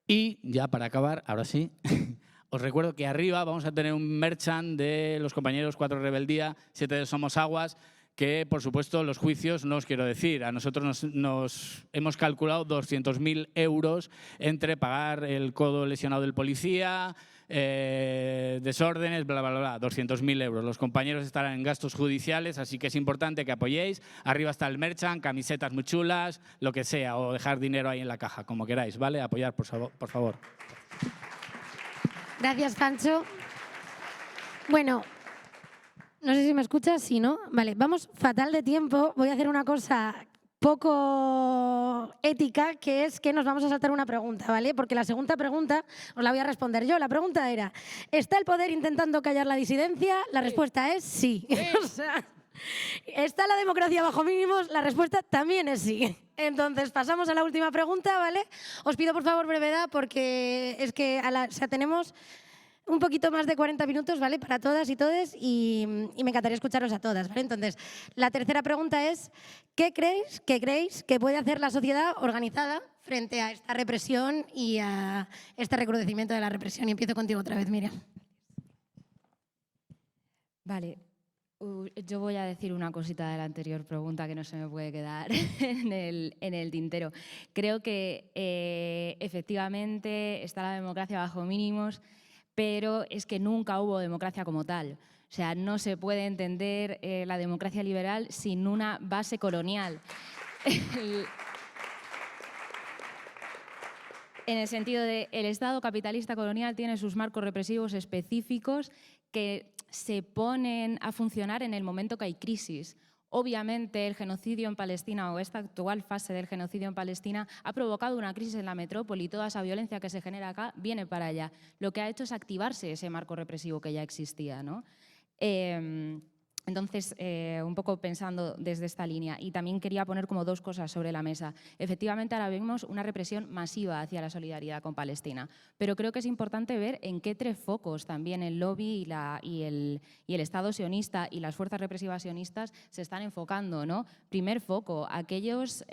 Y ya para acabar, ahora sí, os recuerdo que arriba vamos a tener un merchant de los compañeros 4 Rebeldía, 7 de Somosaguas, que por supuesto los juicios no os quiero decir. A nosotros nos hemos calculado 200.000 euros entre pagar el codo lesionado del policía, desórdenes, bla, bla, bla, 200.000 euros. Los compañeros estarán en gastos judiciales, así que es importante que apoyéis. Arriba está el merchant, camisetas muy chulas, lo que sea, o dejar dinero ahí en la caja, como queráis, ¿vale? Apoyar, por favor. Gracias, Pancho. Bueno, no sé si me escuchas, sí, ¿no? Vale, vamos fatal de tiempo. Voy a hacer una cosa poco ética, que es que nos vamos a saltar una pregunta, ¿vale? Porque la segunda pregunta os la voy a responder yo. La pregunta era, ¿está el poder intentando callar la disidencia? La respuesta es sí. O sea, ¿está la democracia bajo mínimos? La respuesta también es sí. Entonces, pasamos a la última pregunta, ¿vale? Os pido, por favor, brevedad, porque es que tenemos un poquito más de 40 minutos, ¿vale? Para todas y todos, y me encantaría escucharos a todas, ¿vale? Entonces, la tercera pregunta es, ¿qué creéis que puede hacer la sociedad organizada frente a esta represión y a este recrudecimiento de la represión? Y empiezo contigo otra vez, Miriam. Vale. Yo voy a decir una cosita de la anterior pregunta que no se me puede quedar en el tintero. Creo que efectivamente está la democracia bajo mínimos, pero es que nunca hubo democracia como tal. O sea, no se puede entender la democracia liberal sin una base colonial. En el sentido de el Estado capitalista colonial tiene sus marcos represivos específicos que se ponen a funcionar en el momento que hay crisis. Obviamente, el genocidio en Palestina o esta actual fase del genocidio en Palestina ha provocado una crisis en la metrópoli y toda esa violencia que se genera acá viene para allá. Lo que ha hecho es activarse ese marco represivo que ya existía, ¿no? Entonces, un poco pensando desde esta línea, y también quería poner como dos cosas sobre la mesa. Efectivamente, ahora vemos una represión masiva hacia la solidaridad con Palestina, pero creo que es importante ver en qué tres focos también el lobby y el Estado sionista y las fuerzas represivas sionistas se están enfocando, ¿no? Primer foco, aquellos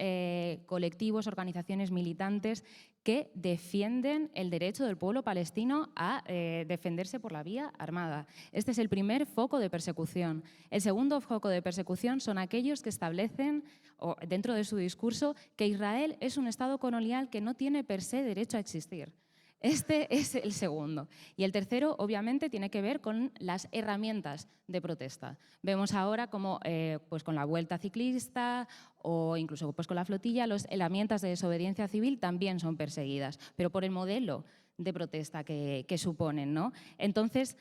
colectivos, organizaciones militantes que defienden el derecho del pueblo palestino a defenderse por la vía armada. Este es el primer foco de persecución. El segundo foco de persecución son aquellos que establecen, dentro de su discurso, que Israel es un Estado colonial que no tiene per se derecho a existir. Este es el segundo. Y el tercero, obviamente, tiene que ver con las herramientas de protesta. Vemos ahora cómo, pues con la vuelta ciclista o incluso pues con la flotilla, las herramientas de desobediencia civil también son perseguidas, pero por el modelo de protesta que suponen, ¿no? Entonces,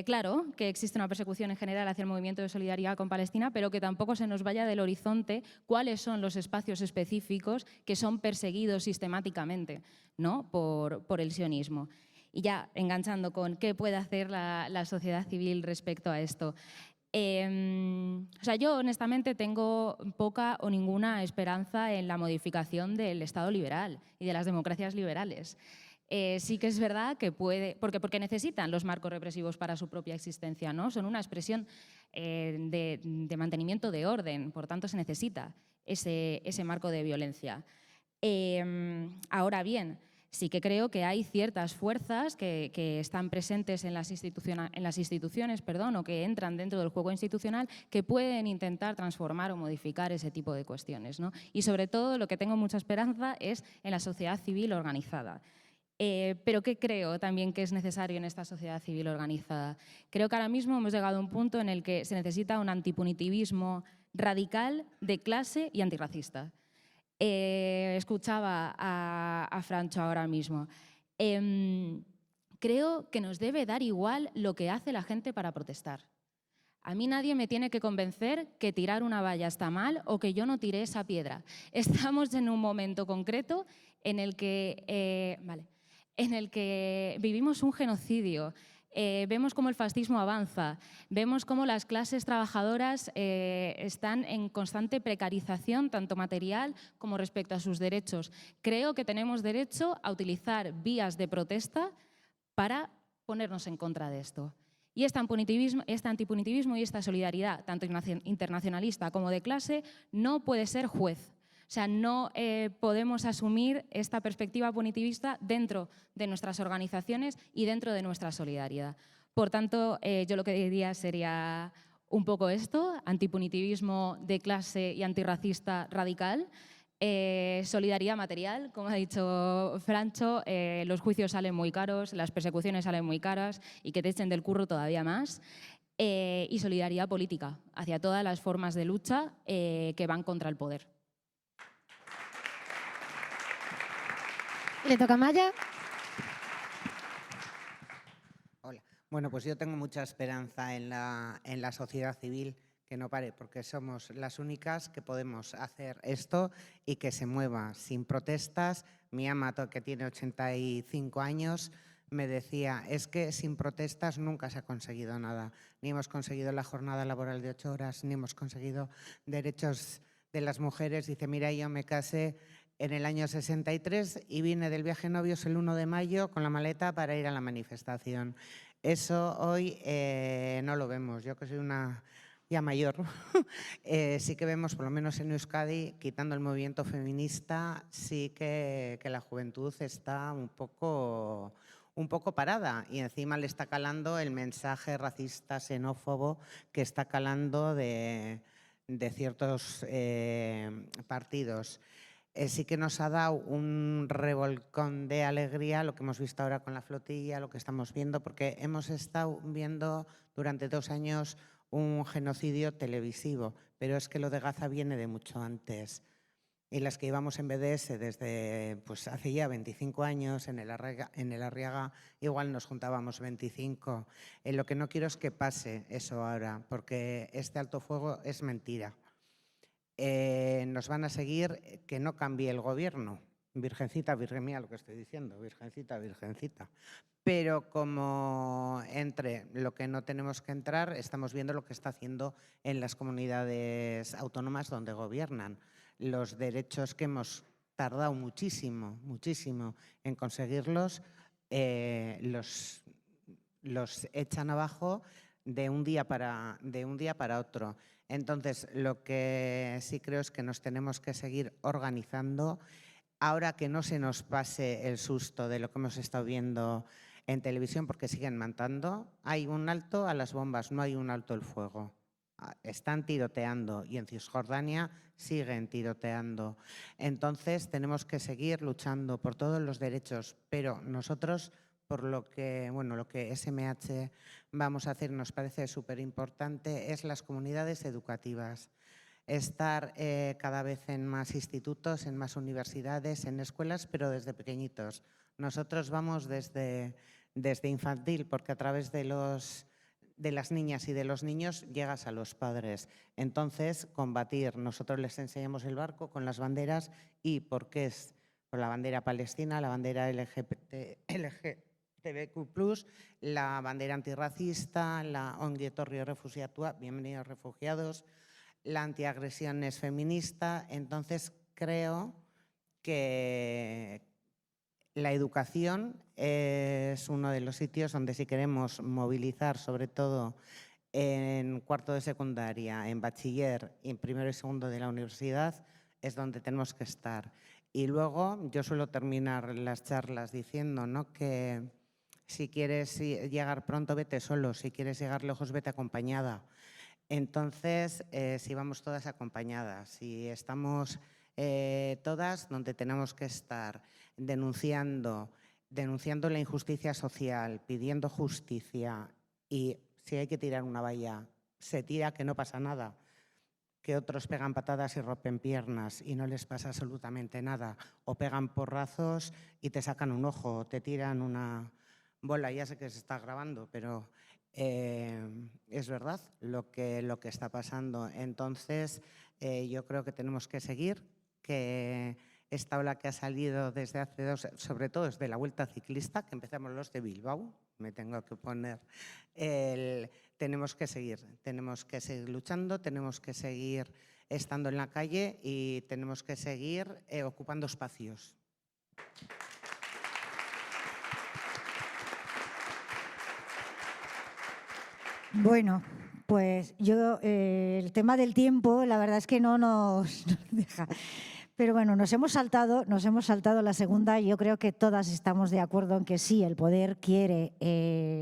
claro que existe una persecución en general hacia el movimiento de solidaridad con Palestina, pero que tampoco se nos vaya del horizonte cuáles son los espacios específicos que son perseguidos sistemáticamente, ¿no? por el sionismo. Y ya enganchando con qué puede hacer la sociedad civil respecto a esto. O sea, yo honestamente tengo poca o ninguna esperanza en la modificación del Estado liberal y de las democracias liberales. Sí que es verdad que porque necesitan los marcos represivos para su propia existencia, ¿no? Son una expresión de mantenimiento de orden, por tanto se necesita ese marco de violencia. Ahora bien, sí que creo que hay ciertas fuerzas que están presentes en las instituciones, o que entran dentro del juego institucional, que pueden intentar transformar o modificar ese tipo de cuestiones, ¿no? Y sobre todo lo que tengo mucha esperanza es en la sociedad civil organizada. Pero ¿qué creo también que es necesario en esta sociedad civil organizada? Creo que ahora mismo hemos llegado a un punto en el que se necesita un antipunitivismo radical, de clase y antirracista. Escuchaba a Francho ahora mismo. Creo que nos debe dar igual lo que hace la gente para protestar. A mí nadie me tiene que convencer que tirar una valla está mal o que yo no tiré esa piedra. Estamos en un momento concreto en el que vivimos un genocidio. Vemos cómo el fascismo avanza, vemos cómo las clases trabajadoras están en constante precarización, tanto material como respecto a sus derechos. Creo que tenemos derecho a utilizar vías de protesta para ponernos en contra de esto. Y este antipunitivismo y esta solidaridad, tanto internacionalista como de clase, no puede ser juez. O sea, no podemos asumir esta perspectiva punitivista dentro de nuestras organizaciones y dentro de nuestra solidaridad. Por tanto, yo lo que diría sería un poco esto: antipunitivismo de clase y antirracista radical, solidaridad material, como ha dicho Francho, los juicios salen muy caros, las persecuciones salen muy caras y que te echen del curro todavía más. Y solidaridad política hacia todas las formas de lucha que van contra el poder. Le toca a Maya. Hola. Bueno, pues yo tengo mucha esperanza en la sociedad civil, que no pare, porque somos las únicas que podemos hacer esto y que se mueva sin protestas. Mi ama, que tiene 85 años, me decía, es que sin protestas nunca se ha conseguido nada. Ni hemos conseguido la jornada laboral de 8 horas, ni hemos conseguido derechos de las mujeres. Dice, mira, yo me casé en el año 63 y vine del viaje novios el 1 de mayo con la maleta para ir a la manifestación. Eso hoy no lo vemos. Yo que soy una ya mayor, sí que vemos, por lo menos en Euskadi, quitando el movimiento feminista, sí que la juventud está un poco parada, y encima le está calando el mensaje racista, xenófobo, que está calando de ciertos partidos. Sí que nos ha dado un revolcón de alegría lo que hemos visto ahora con la flotilla, lo que estamos viendo, porque hemos estado viendo durante 2 años un genocidio televisivo, pero es que lo de Gaza viene de mucho antes. Y las que íbamos en BDS desde pues, hace ya 25 años, en el Arriaga igual nos juntábamos 25. Lo que no quiero es que pase eso ahora, porque este alto fuego es mentira. Nos van a seguir que no cambie el gobierno. Virgencita, virgen mía, lo que estoy diciendo, virgencita, virgencita. Pero como entre lo que no tenemos que entrar, estamos viendo lo que está haciendo en las comunidades autónomas donde gobiernan. Los derechos que hemos tardado muchísimo, muchísimo en conseguirlos, los echan abajo de un día para otro. Entonces, lo que sí creo es que nos tenemos que seguir organizando. Ahora que no se nos pase el susto de lo que hemos estado viendo en televisión, porque siguen matando. Hay un alto a las bombas, no hay un alto al fuego. Están tiroteando y en Cisjordania siguen tiroteando. Entonces, tenemos que seguir luchando por todos los derechos, pero nosotros, por lo que SMH vamos a hacer, nos parece súper importante, es las comunidades educativas. Estar cada vez en más institutos, en más universidades, en escuelas, pero desde pequeñitos. Nosotros vamos desde infantil, porque a través de las niñas y de los niños llegas a los padres. Entonces, combatir. Nosotros les enseñamos el barco con las banderas y por qué es por la bandera palestina, la bandera LGTBQ+, la bandera antirracista, la Ongi Etorri Refugiatua, bienvenidos refugiados, la antiagresión es feminista. Entonces, creo que La educación es uno de los sitios donde si queremos movilizar, sobre todo en cuarto de secundaria, en bachiller y en primero y segundo de la universidad, es donde tenemos que estar. Y luego yo suelo terminar las charlas diciendo, ¿no?, que si quieres llegar pronto, vete solo, si quieres llegar lejos, vete acompañada. Entonces, si vamos todas acompañadas, si estamos todas donde tenemos que estar, denunciando la injusticia social, pidiendo justicia, y si hay que tirar una valla, se tira, que no pasa nada, que otros pegan patadas y rompen piernas y no les pasa absolutamente nada, o pegan porrazos y te sacan un ojo, te tiran una bola. Ya sé que se está grabando, pero es verdad lo que está pasando. Entonces, yo creo que tenemos que seguir, que esta ola que ha salido desde hace dos, sobre todo desde la Vuelta Ciclista, que empezamos los de Bilbao, me tengo que poner, tenemos que seguir luchando, tenemos que seguir estando en la calle y tenemos que seguir ocupando espacios. Bueno, pues yo el tema del tiempo, la verdad es que no nos deja. Pero bueno, nos hemos saltado la segunda y yo creo que todas estamos de acuerdo en que sí, el poder quiere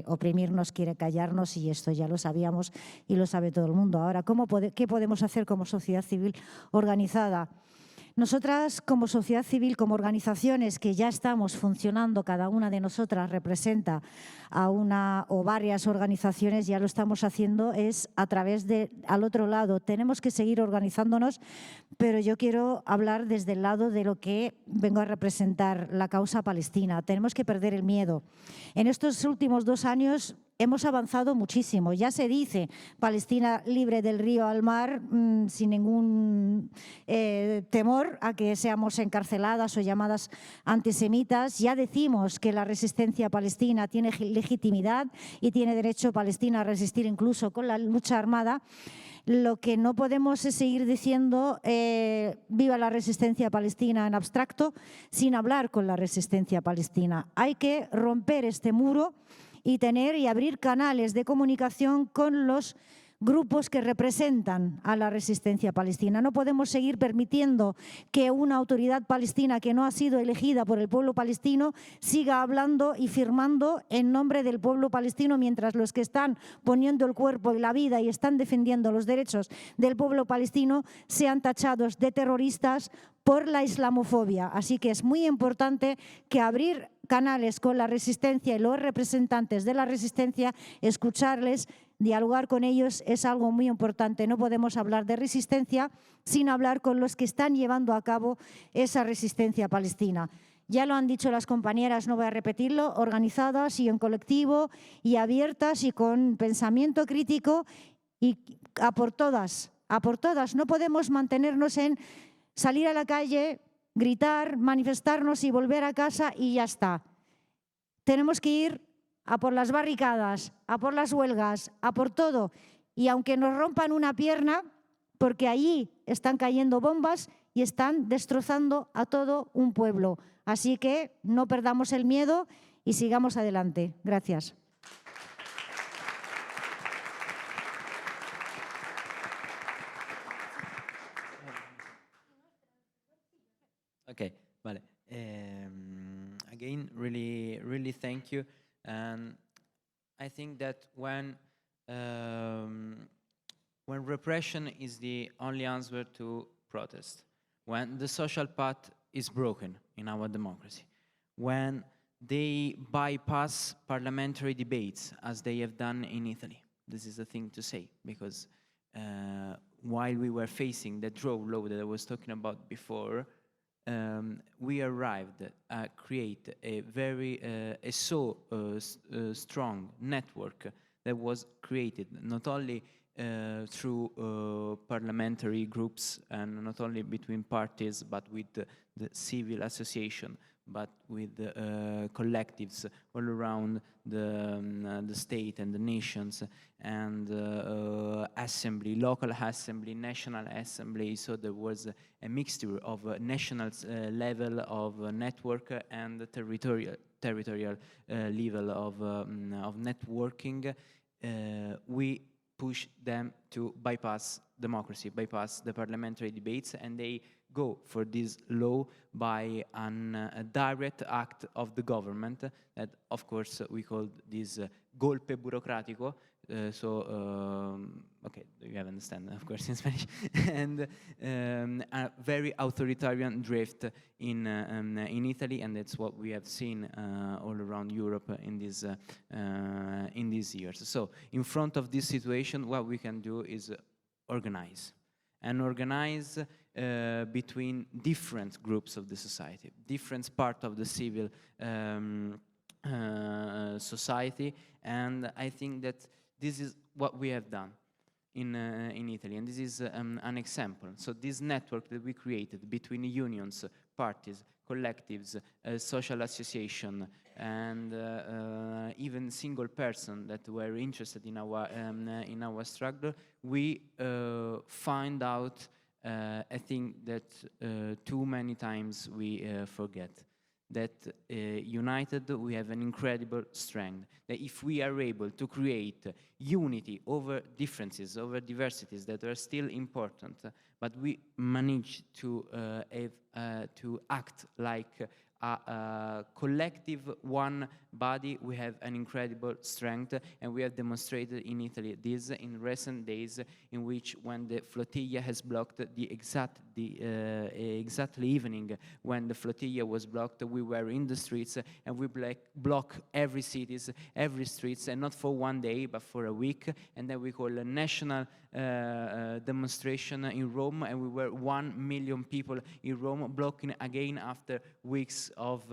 oprimirnos, quiere callarnos, y esto ya lo sabíamos y lo sabe todo el mundo. Ahora, ¿qué podemos hacer como sociedad civil organizada? Nosotras, como sociedad civil, como organizaciones que ya estamos funcionando, cada una de nosotras representa a una o varias organizaciones, ya lo estamos haciendo, es a través de, al otro lado. Tenemos que seguir organizándonos, pero yo quiero hablar desde el lado de lo que vengo a representar, la causa palestina. Tenemos que perder el miedo. En estos últimos 2 años hemos avanzado muchísimo. Ya se dice Palestina libre del río al mar, sin ningún temor a que seamos encarceladas o llamadas antisemitas. Ya decimos que la resistencia palestina tiene legitimidad y tiene derecho Palestina a resistir incluso con la lucha armada. Lo que no podemos es seguir diciendo viva la resistencia palestina en abstracto sin hablar con la resistencia palestina. Hay que romper este muro y tener y abrir canales de comunicación con los grupos que representan a la resistencia palestina. No podemos seguir permitiendo que una autoridad palestina que no ha sido elegida por el pueblo palestino siga hablando y firmando en nombre del pueblo palestino, mientras los que están poniendo el cuerpo y la vida y están defendiendo los derechos del pueblo palestino sean tachados de terroristas por la islamofobia. Así que es muy importante que abrir canales con la resistencia y los representantes de la resistencia, escucharles, dialogar con ellos es algo muy importante. No podemos hablar de resistencia sin hablar con los que están llevando a cabo esa resistencia palestina. Ya lo han dicho las compañeras, no voy a repetirlo, organizadas y en colectivo y abiertas y con pensamiento crítico, y a por todas, a por todas. No podemos mantenernos en salir a la calle, gritar, manifestarnos y volver a casa y ya está. Tenemos que ir a por las barricadas, a por las huelgas, a por todo. Y aunque nos rompan una pierna, porque allí están cayendo bombas y están destrozando a todo un pueblo. Así que no perdamos el miedo y sigamos adelante. Gracias. Okay, vale. Again, really thank you. And I think that when repression is the only answer to protest, when the social path is broken in our democracy, when they bypass parliamentary debates as they have done in Italy, this is the thing to say, because while we were facing the draw law that I was talking about before, we arrived at create a very strong network that was created not only through parliamentary groups, and not only between parties, but with the civil association, but with collectives all around the state and the nations, and assembly, local assembly, national assembly. So there was a mixture of national level of network and territorial level of networking. We push them to bypass democracy, bypass the parliamentary debates, and they go for this law by a direct act of the government that, of course, we call this golpe burocrático. Okay, you have understand, of course, in Spanish, and a very authoritarian drift in Italy, and that's what we have seen all around Europe in these years. So, in front of this situation, what we can do is organize, and organize between different groups of the society, different part of the civil society, and I think that this is what we have done in Italy, and this is an example. So this network that we created between unions, parties, collectives, social association, and even single person that were interested in our struggle, we find out a thing that too many times we forget. That united we have an incredible strength. That if we are able to create unity over differences, over diversities that are still important, but we manage to act like a collective one body, we have an incredible strength, and we have demonstrated in Italy this in recent days, in which when the flotilla has blocked exactly evening when the flotilla was blocked, we were in the streets, and we block every cities, every streets, and not for one day but for a week, and then we call a national demonstration in Rome, and we were 1 million people in Rome blocking again after weeks of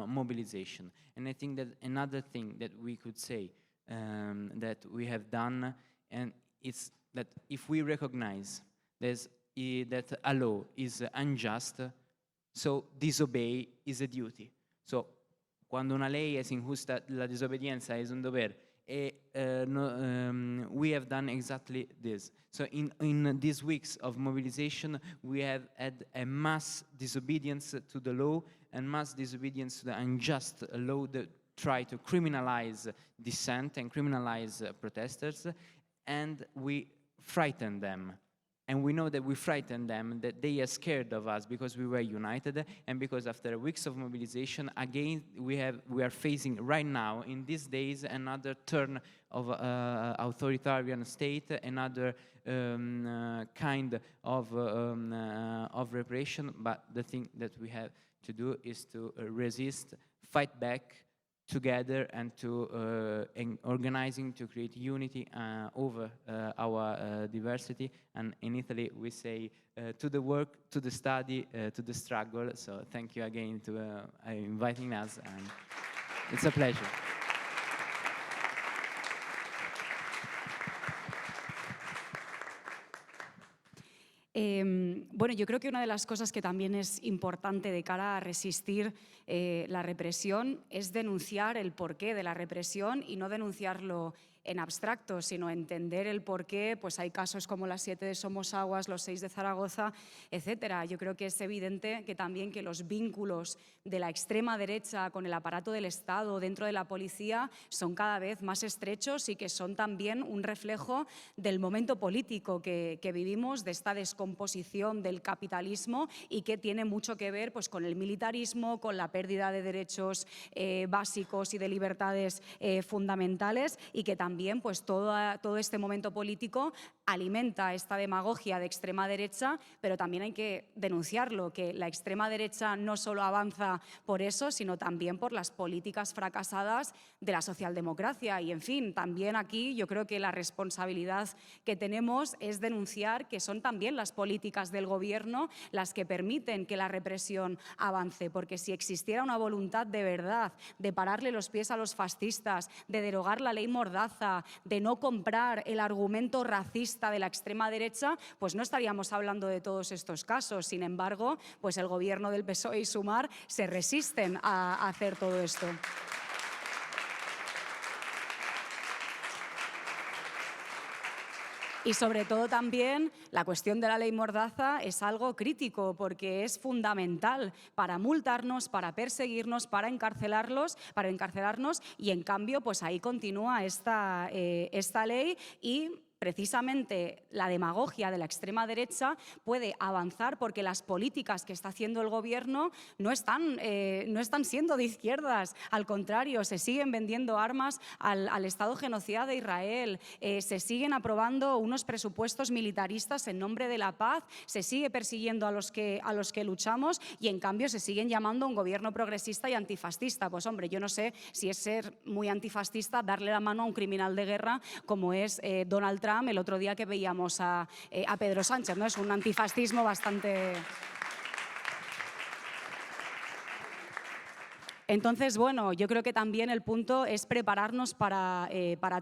mobilization. And I think that another thing that we could say that we have done, and it's that if we recognize that a law is unjust, so disobey is a duty. So quando una ley es injusta, la desobedienza es un deber. We have done exactly this. So in these weeks of mobilization, we have had a mass disobedience to the law and mass disobedience to the unjust law that try to criminalize dissent and criminalize protesters, and we frighten them. And we know that we frighten them, that they are scared of us because we were united, and because after weeks of mobilization, again, we are facing right now, in these days, another turn of authoritarian state, another kind of repression. But the thing that we have to do is to resist, fight back together, and to organizing to create unity over our diversity. And in Italy we say to the work, to the study, to the struggle. So thank you again to inviting us, and it's a pleasure. Bueno, yo creo que una de las cosas que también es importante de cara a resistir la represión es denunciar el porqué de la represión, y no denunciarlo en abstracto, sino entender el porqué. Pues hay casos como las 7 de Somosaguas, los 6 de Zaragoza, etcétera. Yo creo que es evidente que también que los vínculos de la extrema derecha con el aparato del Estado dentro de la policía son cada vez más estrechos, y que son también un reflejo del momento político que vivimos, de esta descomposición del capitalismo, y que tiene mucho que ver pues, con el militarismo, con la pérdida de derechos básicos y de libertades fundamentales, y que también también pues todo este momento político alimenta esta demagogia de extrema derecha, pero también hay que denunciarlo, que la extrema derecha no solo avanza por eso, sino también por las políticas fracasadas de la socialdemocracia. Y, en fin, también aquí yo creo que la responsabilidad que tenemos es denunciar que son también las políticas del Gobierno las que permiten que la represión avance, porque si existiera una voluntad de verdad de pararle los pies a los fascistas, de derogar la ley Mordaza, de no comprar el argumento racista de la extrema derecha, pues no estaríamos hablando de todos estos casos. Sin embargo, pues el Gobierno del PSOE y Sumar se resisten a hacer todo esto. Y sobre todo también la cuestión de la ley Mordaza es algo crítico porque es fundamental para multarnos, para perseguirnos, para encarcelarnos y en cambio pues ahí continúa esta ley y precisamente la demagogia de la extrema derecha puede avanzar porque las políticas que está haciendo el Gobierno no están siendo de izquierdas, al contrario, se siguen vendiendo armas al Estado genocida de Israel, se siguen aprobando unos presupuestos militaristas en nombre de la paz, se sigue persiguiendo a los que luchamos y en cambio se siguen llamando a un gobierno progresista y antifascista. Pues hombre, yo no sé si es ser muy antifascista darle la mano a un criminal de guerra como es Donald Trump el otro día que veíamos a Pedro Sánchez, ¿no? Es un antifascismo bastante... Entonces, bueno, yo creo que también el punto es prepararnos para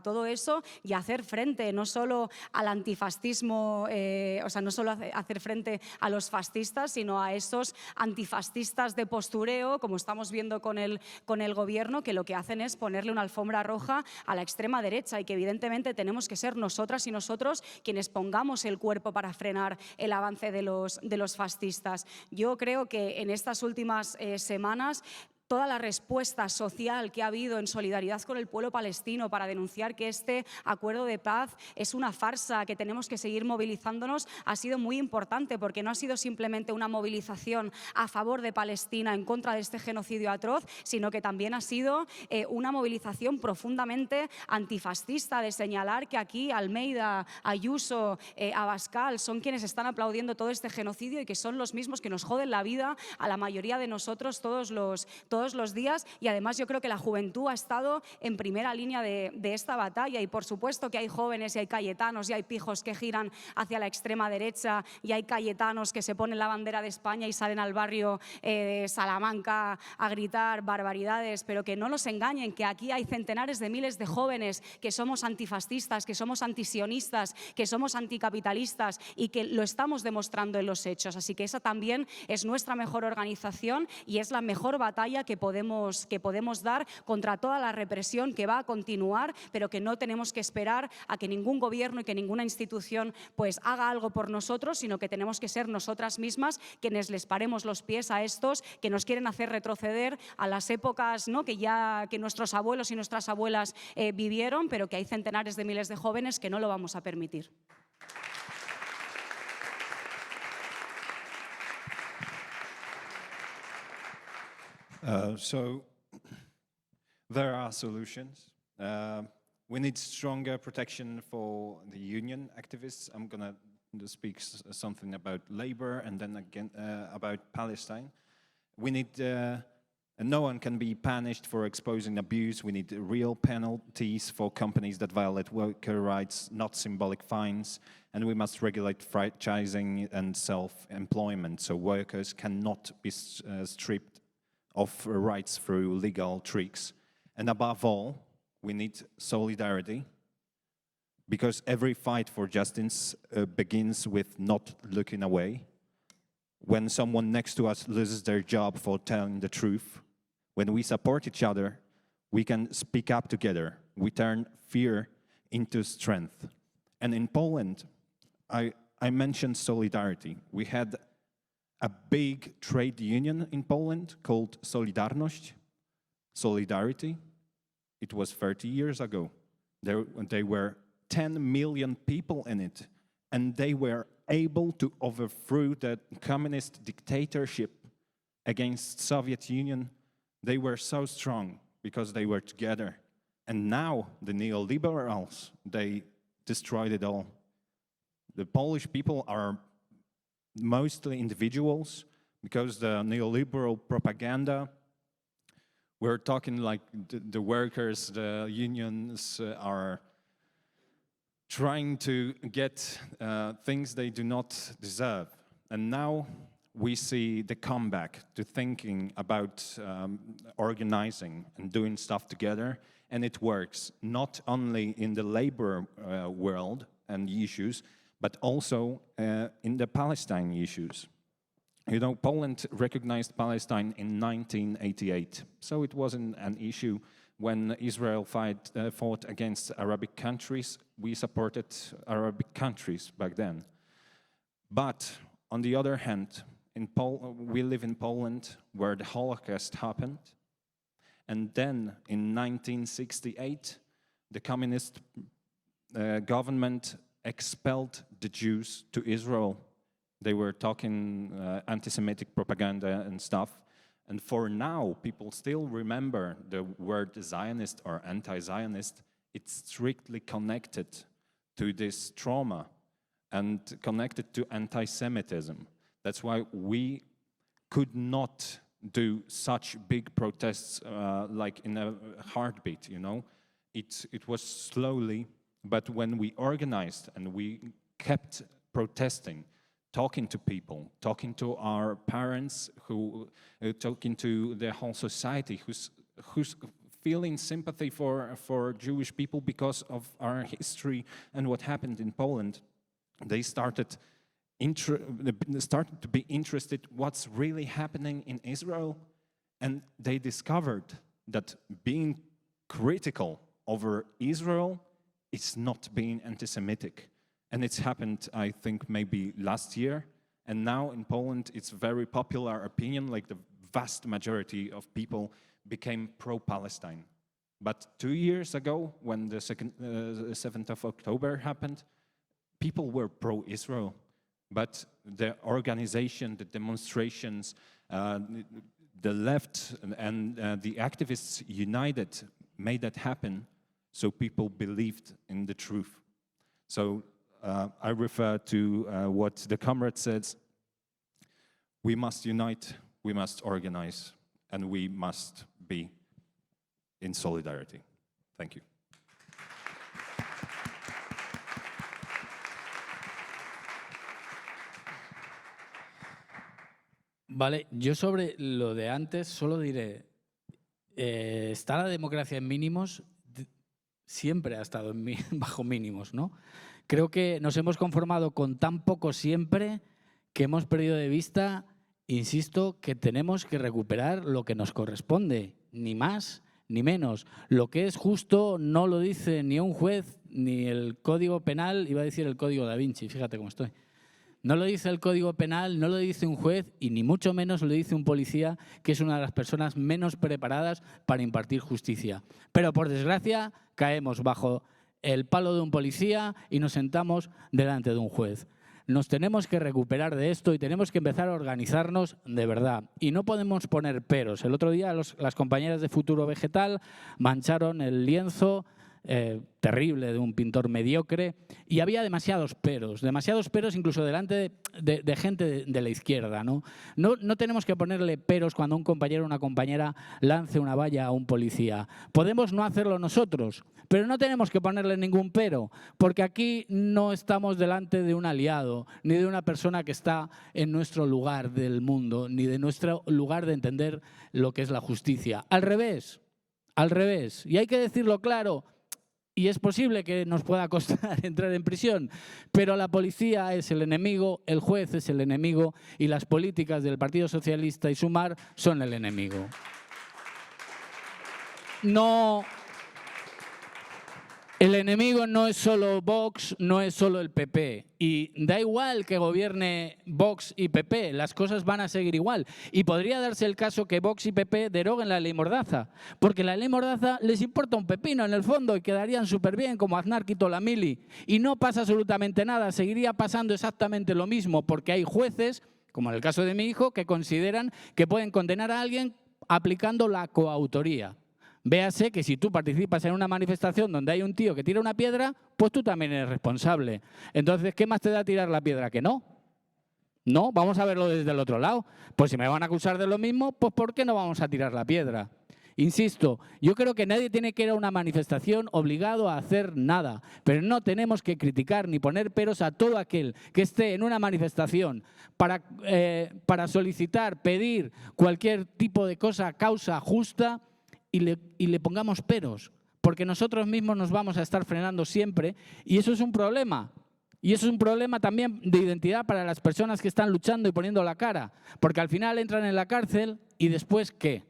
todo eso y hacer frente no solo al antifascismo, no solo hacer frente a los fascistas, sino a esos antifascistas de postureo, como estamos viendo con el Gobierno, que lo que hacen es ponerle una alfombra roja a la extrema derecha y que evidentemente tenemos que ser nosotras y nosotros quienes pongamos el cuerpo para frenar el avance de los fascistas. Yo creo que en estas últimas semanas toda la respuesta social que ha habido en solidaridad con el pueblo palestino para denunciar que este acuerdo de paz es una farsa, que tenemos que seguir movilizándonos, ha sido muy importante porque no ha sido simplemente una movilización a favor de Palestina en contra de este genocidio atroz, sino que también ha sido una movilización profundamente antifascista, de señalar que aquí Almeida, Ayuso, Abascal son quienes están aplaudiendo todo este genocidio y que son los mismos que nos joden la vida a la mayoría de nosotros todos los días, y además yo creo que la juventud ha estado en primera línea de esta batalla y por supuesto que hay jóvenes y hay cayetanos y hay pijos que giran hacia la extrema derecha y hay cayetanos que se ponen la bandera de España y salen al barrio de Salamanca a gritar barbaridades, pero que no nos engañen, que aquí hay centenares de miles de jóvenes que somos antifascistas, que somos antisionistas, que somos anticapitalistas y que lo estamos demostrando en los hechos. Así que esa también es nuestra mejor organización y es la mejor batalla que podemos dar contra toda la represión que va a continuar, pero que no tenemos que esperar a que ningún gobierno y que ninguna institución pues haga algo por nosotros, sino que tenemos que ser nosotras mismas quienes les paremos los pies a estos que nos quieren hacer retroceder a las épocas, ¿no?, que nuestros abuelos y nuestras abuelas vivieron, pero que hay centenares de miles de jóvenes que no lo vamos a permitir. So there are solutions. We need stronger protection for the union activists. I'm going to speak something about labor and then again about Palestine. We need, no one can be punished for exposing abuse. We need real penalties for companies that violate worker rights, not symbolic fines. And we must regulate franchising and self-employment so workers cannot be stripped of rights through legal tricks. And above all, we need solidarity, because every fight for justice begins with not looking away. When someone next to us loses their job for telling the truth, when we support each other, we can speak up together. We turn fear into strength. And in Poland, I mentioned solidarity. We had a big trade union in Poland called Solidarność, Solidarity. It was 30 years ago. There were 10 million people in it, and they were able to overthrow the communist dictatorship against Soviet Union. They were so strong because they were together, And now the neoliberals, they destroyed it all. The Polish people are mostly individuals because the neoliberal propaganda, we're talking like the workers, the unions are trying to get things they do not deserve. And now we see the comeback to thinking about organizing and doing stuff together, and it works not only in the labor world and issues, but also in the Palestine issues. You know, Poland recognized Palestine in 1988, so it wasn't an issue when Israel fought against Arabic countries. We supported Arabic countries back then. But on the other hand, we live in Poland where the Holocaust happened. And then in 1968, the communist government expelled the Jews to Israel. They were talking anti-Semitic propaganda and stuff. And for now, people still remember the word Zionist or anti-Zionist. It's strictly connected to this trauma and connected to anti-Semitism. That's why we could not do such big protests like in a heartbeat, you know. It was slowly, but when we organized and we kept protesting, talking to people, talking to our parents, talking to the whole society who's feeling sympathy for Jewish people because of our history and what happened in Poland, they started to be interested what's really happening in Israel, and they discovered that being critical over Israel is not being anti-Semitic. And it's happened, I think, maybe last year. And now in Poland, it's very popular opinion, like the vast majority of people became pro-Palestine. But 2 years ago, when the 7th of October happened, people were pro-Israel. But the organization, the demonstrations, the left and the activists united made that happen, so people believed in the truth. So I refer to what the comrade says. We must unite, we must organize, and we must be in solidarity. Thank you. Vale, yo sobre lo de antes solo diré, está la democracia en mínimos, siempre ha estado bajo mínimos, ¿no? Creo que nos hemos conformado con tan poco siempre que hemos perdido de vista, insisto, que tenemos que recuperar lo que nos corresponde, ni más ni menos. Lo que es justo no lo dice ni un juez, ni el Código Penal, iba a decir el Código Da Vinci, fíjate cómo estoy. No lo dice el Código Penal, no lo dice un juez y ni mucho menos lo dice un policía, que es una de las personas menos preparadas para impartir justicia. Pero por desgracia caemos bajo el palo de un policía y nos sentamos delante de un juez. Nos tenemos que recuperar de esto y tenemos que empezar a organizarnos de verdad. Y no podemos poner peros. El otro día las compañeras de Futuro Vegetal mancharon el lienzo terrible de un pintor mediocre y había demasiados peros incluso delante de gente de la izquierda, ¿no? No tenemos que ponerle peros cuando un compañero o una compañera lance una valla a un policía. Podemos no hacerlo nosotros, pero no tenemos que ponerle ningún pero, porque aquí no estamos delante de un aliado, ni de una persona que está en nuestro lugar del mundo, ni de nuestro lugar de entender lo que es la justicia. Al revés. Y hay que decirlo claro. Y es posible que nos pueda costar entrar en prisión, pero la policía es el enemigo, el juez es el enemigo y las políticas del Partido Socialista y Sumar son el enemigo. No, el enemigo no es solo Vox, no es solo el PP. Y da igual que gobierne Vox y PP, las cosas van a seguir igual. Y podría darse el caso que Vox y PP deroguen la ley Mordaza, porque la ley Mordaza les importa un pepino en el fondo y quedarían súper bien como Aznar quitó la mili. Y no pasa absolutamente nada, seguiría pasando exactamente lo mismo, porque hay jueces, como en el caso de mi hijo, que consideran que pueden condenar a alguien aplicando la coautoría. Véase que si tú participas en una manifestación donde hay un tío que tira una piedra, pues tú también eres responsable. Entonces, ¿qué más te da tirar la piedra que no? No, vamos a verlo desde el otro lado. Pues si me van a acusar de lo mismo, pues ¿por qué no vamos a tirar la piedra? Insisto, yo creo que nadie tiene que ir a una manifestación obligado a hacer nada, pero no tenemos que criticar ni poner peros a todo aquel que esté en una manifestación para solicitar, pedir cualquier tipo de cosa, causa justa, y le pongamos peros, porque nosotros mismos nos vamos a estar frenando siempre y eso es un problema. Y eso es un problema también de identidad para las personas que están luchando y poniendo la cara, porque al final entran en la cárcel y después ¿qué?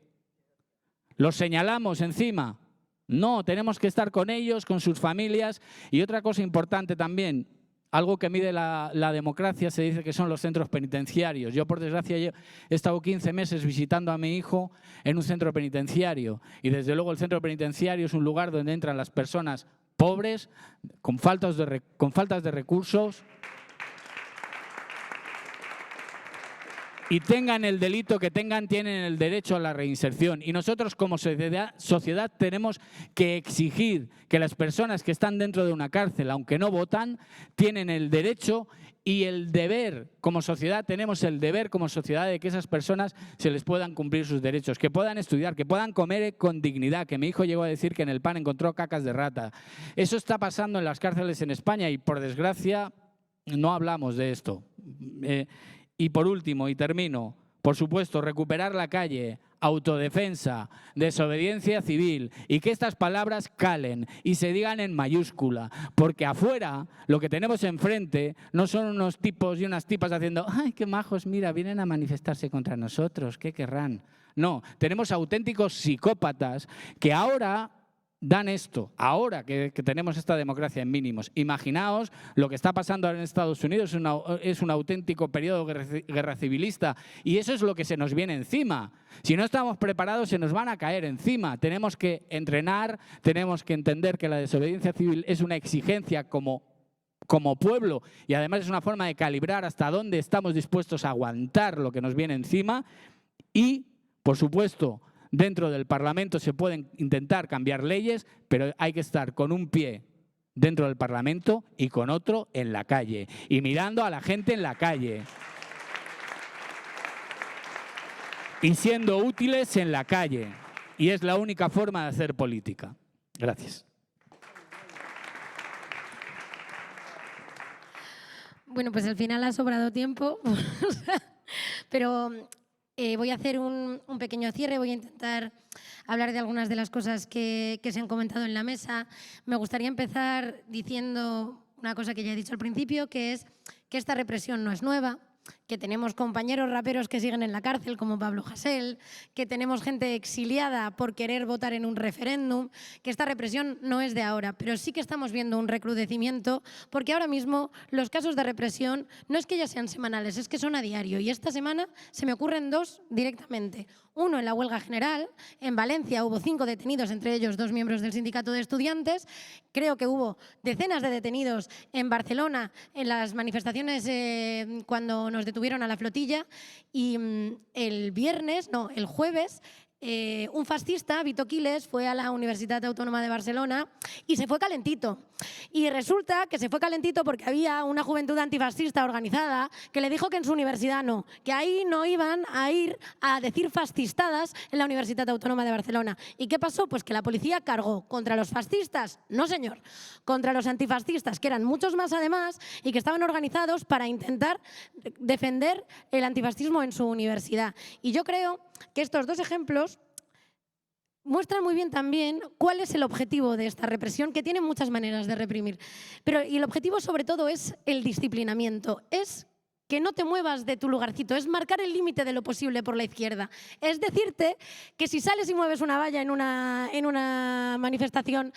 ¿Los señalamos encima? No, tenemos que estar con ellos, con sus familias. Y otra cosa importante también, algo que mide la democracia, se dice que son los centros penitenciarios. Yo, por desgracia, he estado 15 meses visitando a mi hijo en un centro penitenciario. Y desde luego el centro penitenciario es un lugar donde entran las personas pobres, con faltas de recursos, y tengan el delito que tengan, tienen el derecho a la reinserción. Y nosotros como sociedad tenemos que exigir que las personas que están dentro de una cárcel, aunque no votan, tienen el derecho y el deber. Como sociedad tenemos el deber como sociedad de que esas personas se les puedan cumplir sus derechos, que puedan estudiar, que puedan comer con dignidad, que mi hijo llegó a decir que en el pan encontró cacas de rata. Eso está pasando en las cárceles en España y por desgracia no hablamos de esto. Y por último, y termino, por supuesto, recuperar la calle, autodefensa, desobediencia civil y que estas palabras calen y se digan en mayúscula, porque afuera lo que tenemos enfrente no son unos tipos y unas tipas haciendo ¡ay, qué majos, mira, vienen a manifestarse contra nosotros, ¿qué querrán? No, tenemos auténticos psicópatas que ahora dan esto, ahora que tenemos esta democracia en mínimos. Imaginaos lo que está pasando ahora en Estados Unidos, es un auténtico periodo guerra civilista y eso es lo que se nos viene encima. Si no estamos preparados se nos van a caer encima. Tenemos que entrenar, tenemos que entender que la desobediencia civil es una exigencia como pueblo y además es una forma de calibrar hasta dónde estamos dispuestos a aguantar lo que nos viene encima y, por supuesto, dentro del Parlamento se pueden intentar cambiar leyes, pero hay que estar con un pie dentro del Parlamento y con otro en la calle, y mirando a la gente en la calle. Y siendo útiles en la calle. Y es la única forma de hacer política. Gracias. Bueno, pues al final ha sobrado tiempo, pero voy a hacer un pequeño cierre, voy a intentar hablar de algunas de las cosas que se han comentado en la mesa. Me gustaría empezar diciendo una cosa que ya he dicho al principio, que es que esta represión no es nueva, que tenemos compañeros raperos que siguen en la cárcel, como Pablo Hasél, que tenemos gente exiliada por querer votar en un referéndum, que esta represión no es de ahora, pero sí que estamos viendo un recrudecimiento, porque ahora mismo los casos de represión no es que ya sean semanales, es que son a diario. Y esta semana se me ocurren dos directamente. Uno en la huelga general, en Valencia hubo 5 detenidos, entre ellos 2 miembros del sindicato de estudiantes. Creo que hubo decenas de detenidos en Barcelona en las manifestaciones cuando nos detuvieron a la flotilla. Y el jueves, un fascista, Vito Quiles, fue a la Universitat Autónoma de Barcelona y se fue calentito. Y resulta que se fue calentito porque había una juventud antifascista organizada que le dijo que en su universidad no, que ahí no iban a ir a decir fascistadas en la Universitat Autónoma de Barcelona. ¿Y qué pasó? Pues que la policía cargó contra los fascistas, no señor, contra los antifascistas, que eran muchos más además y que estaban organizados para intentar defender el antifascismo en su universidad. Y yo creo que estos dos ejemplos muestran muy bien también cuál es el objetivo de esta represión, que tiene muchas maneras de reprimir. Y el objetivo sobre todo es el disciplinamiento, es que no te muevas de tu lugarcito, es marcar el límite de lo posible por la izquierda. Es decirte que si sales y mueves una valla en una manifestación,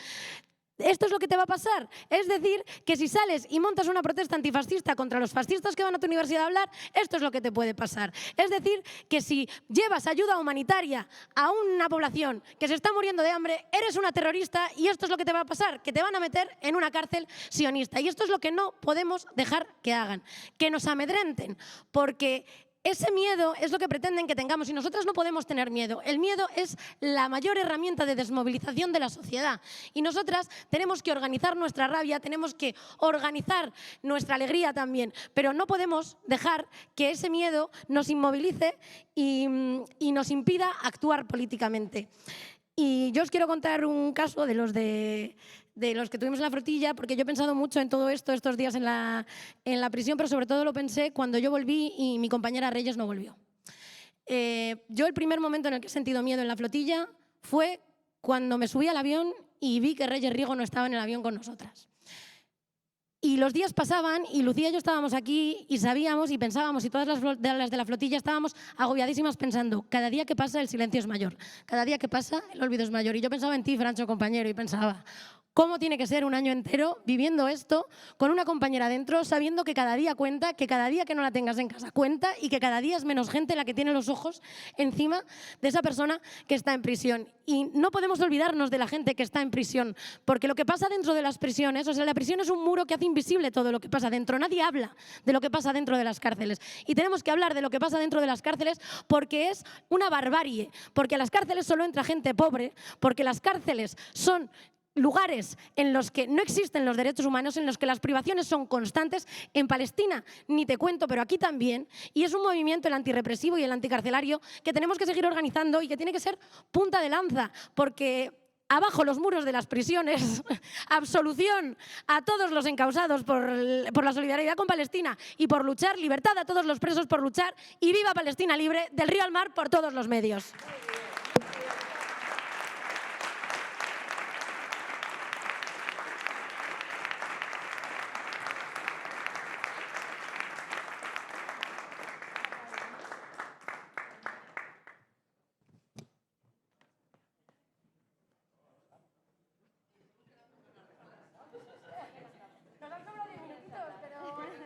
esto es lo que te va a pasar. Es decir, que si sales y montas una protesta antifascista contra los fascistas que van a tu universidad a hablar, esto es lo que te puede pasar. Es decir, que si llevas ayuda humanitaria a una población que se está muriendo de hambre, eres una terrorista y esto es lo que te va a pasar, que te van a meter en una cárcel sionista. Y esto es lo que no podemos dejar que hagan, que nos amedrenten, porque ese miedo es lo que pretenden que tengamos y nosotras no podemos tener miedo. El miedo es la mayor herramienta de desmovilización de la sociedad y nosotras tenemos que organizar nuestra rabia, tenemos que organizar nuestra alegría también, pero no podemos dejar que ese miedo nos inmovilice y nos impida actuar políticamente. Y yo os quiero contar un caso de los que tuvimos en la flotilla, porque yo he pensado mucho en todo esto estos días en la prisión, pero sobre todo lo pensé cuando yo volví y mi compañera Reyes no volvió. Yo el primer momento en el que he sentido miedo en la flotilla fue cuando me subí al avión y vi que Reyes Riego no estaba en el avión con nosotras. Y los días pasaban y Lucía y yo estábamos aquí y sabíamos y pensábamos y todas las de la flotilla estábamos agobiadísimas pensando, cada día que pasa el silencio es mayor, cada día que pasa el olvido es mayor. Y yo pensaba en ti, Francho, compañero, y pensaba, ¿cómo tiene que ser un año entero viviendo esto con una compañera dentro, sabiendo que cada día cuenta, que cada día que no la tengas en casa cuenta y que cada día es menos gente la que tiene los ojos encima de esa persona que está en prisión? Y no podemos olvidarnos de la gente que está en prisión, porque lo que pasa dentro de las prisiones, o sea, la prisión es un muro que hace invisible todo lo que pasa dentro. Nadie habla de lo que pasa dentro de las cárceles. Y tenemos que hablar de lo que pasa dentro de las cárceles porque es una barbarie, porque a las cárceles solo entra gente pobre, porque las cárceles son lugares en los que no existen los derechos humanos, en los que las privaciones son constantes. En Palestina ni te cuento, pero aquí también. Y es un movimiento, el antirrepresivo y el anticarcelario, que tenemos que seguir organizando y que tiene que ser punta de lanza, porque abajo los muros de las prisiones, absolución a todos los encausados por la solidaridad con Palestina y por luchar, libertad a todos los presos por luchar y viva Palestina libre, del río al mar por todos los medios.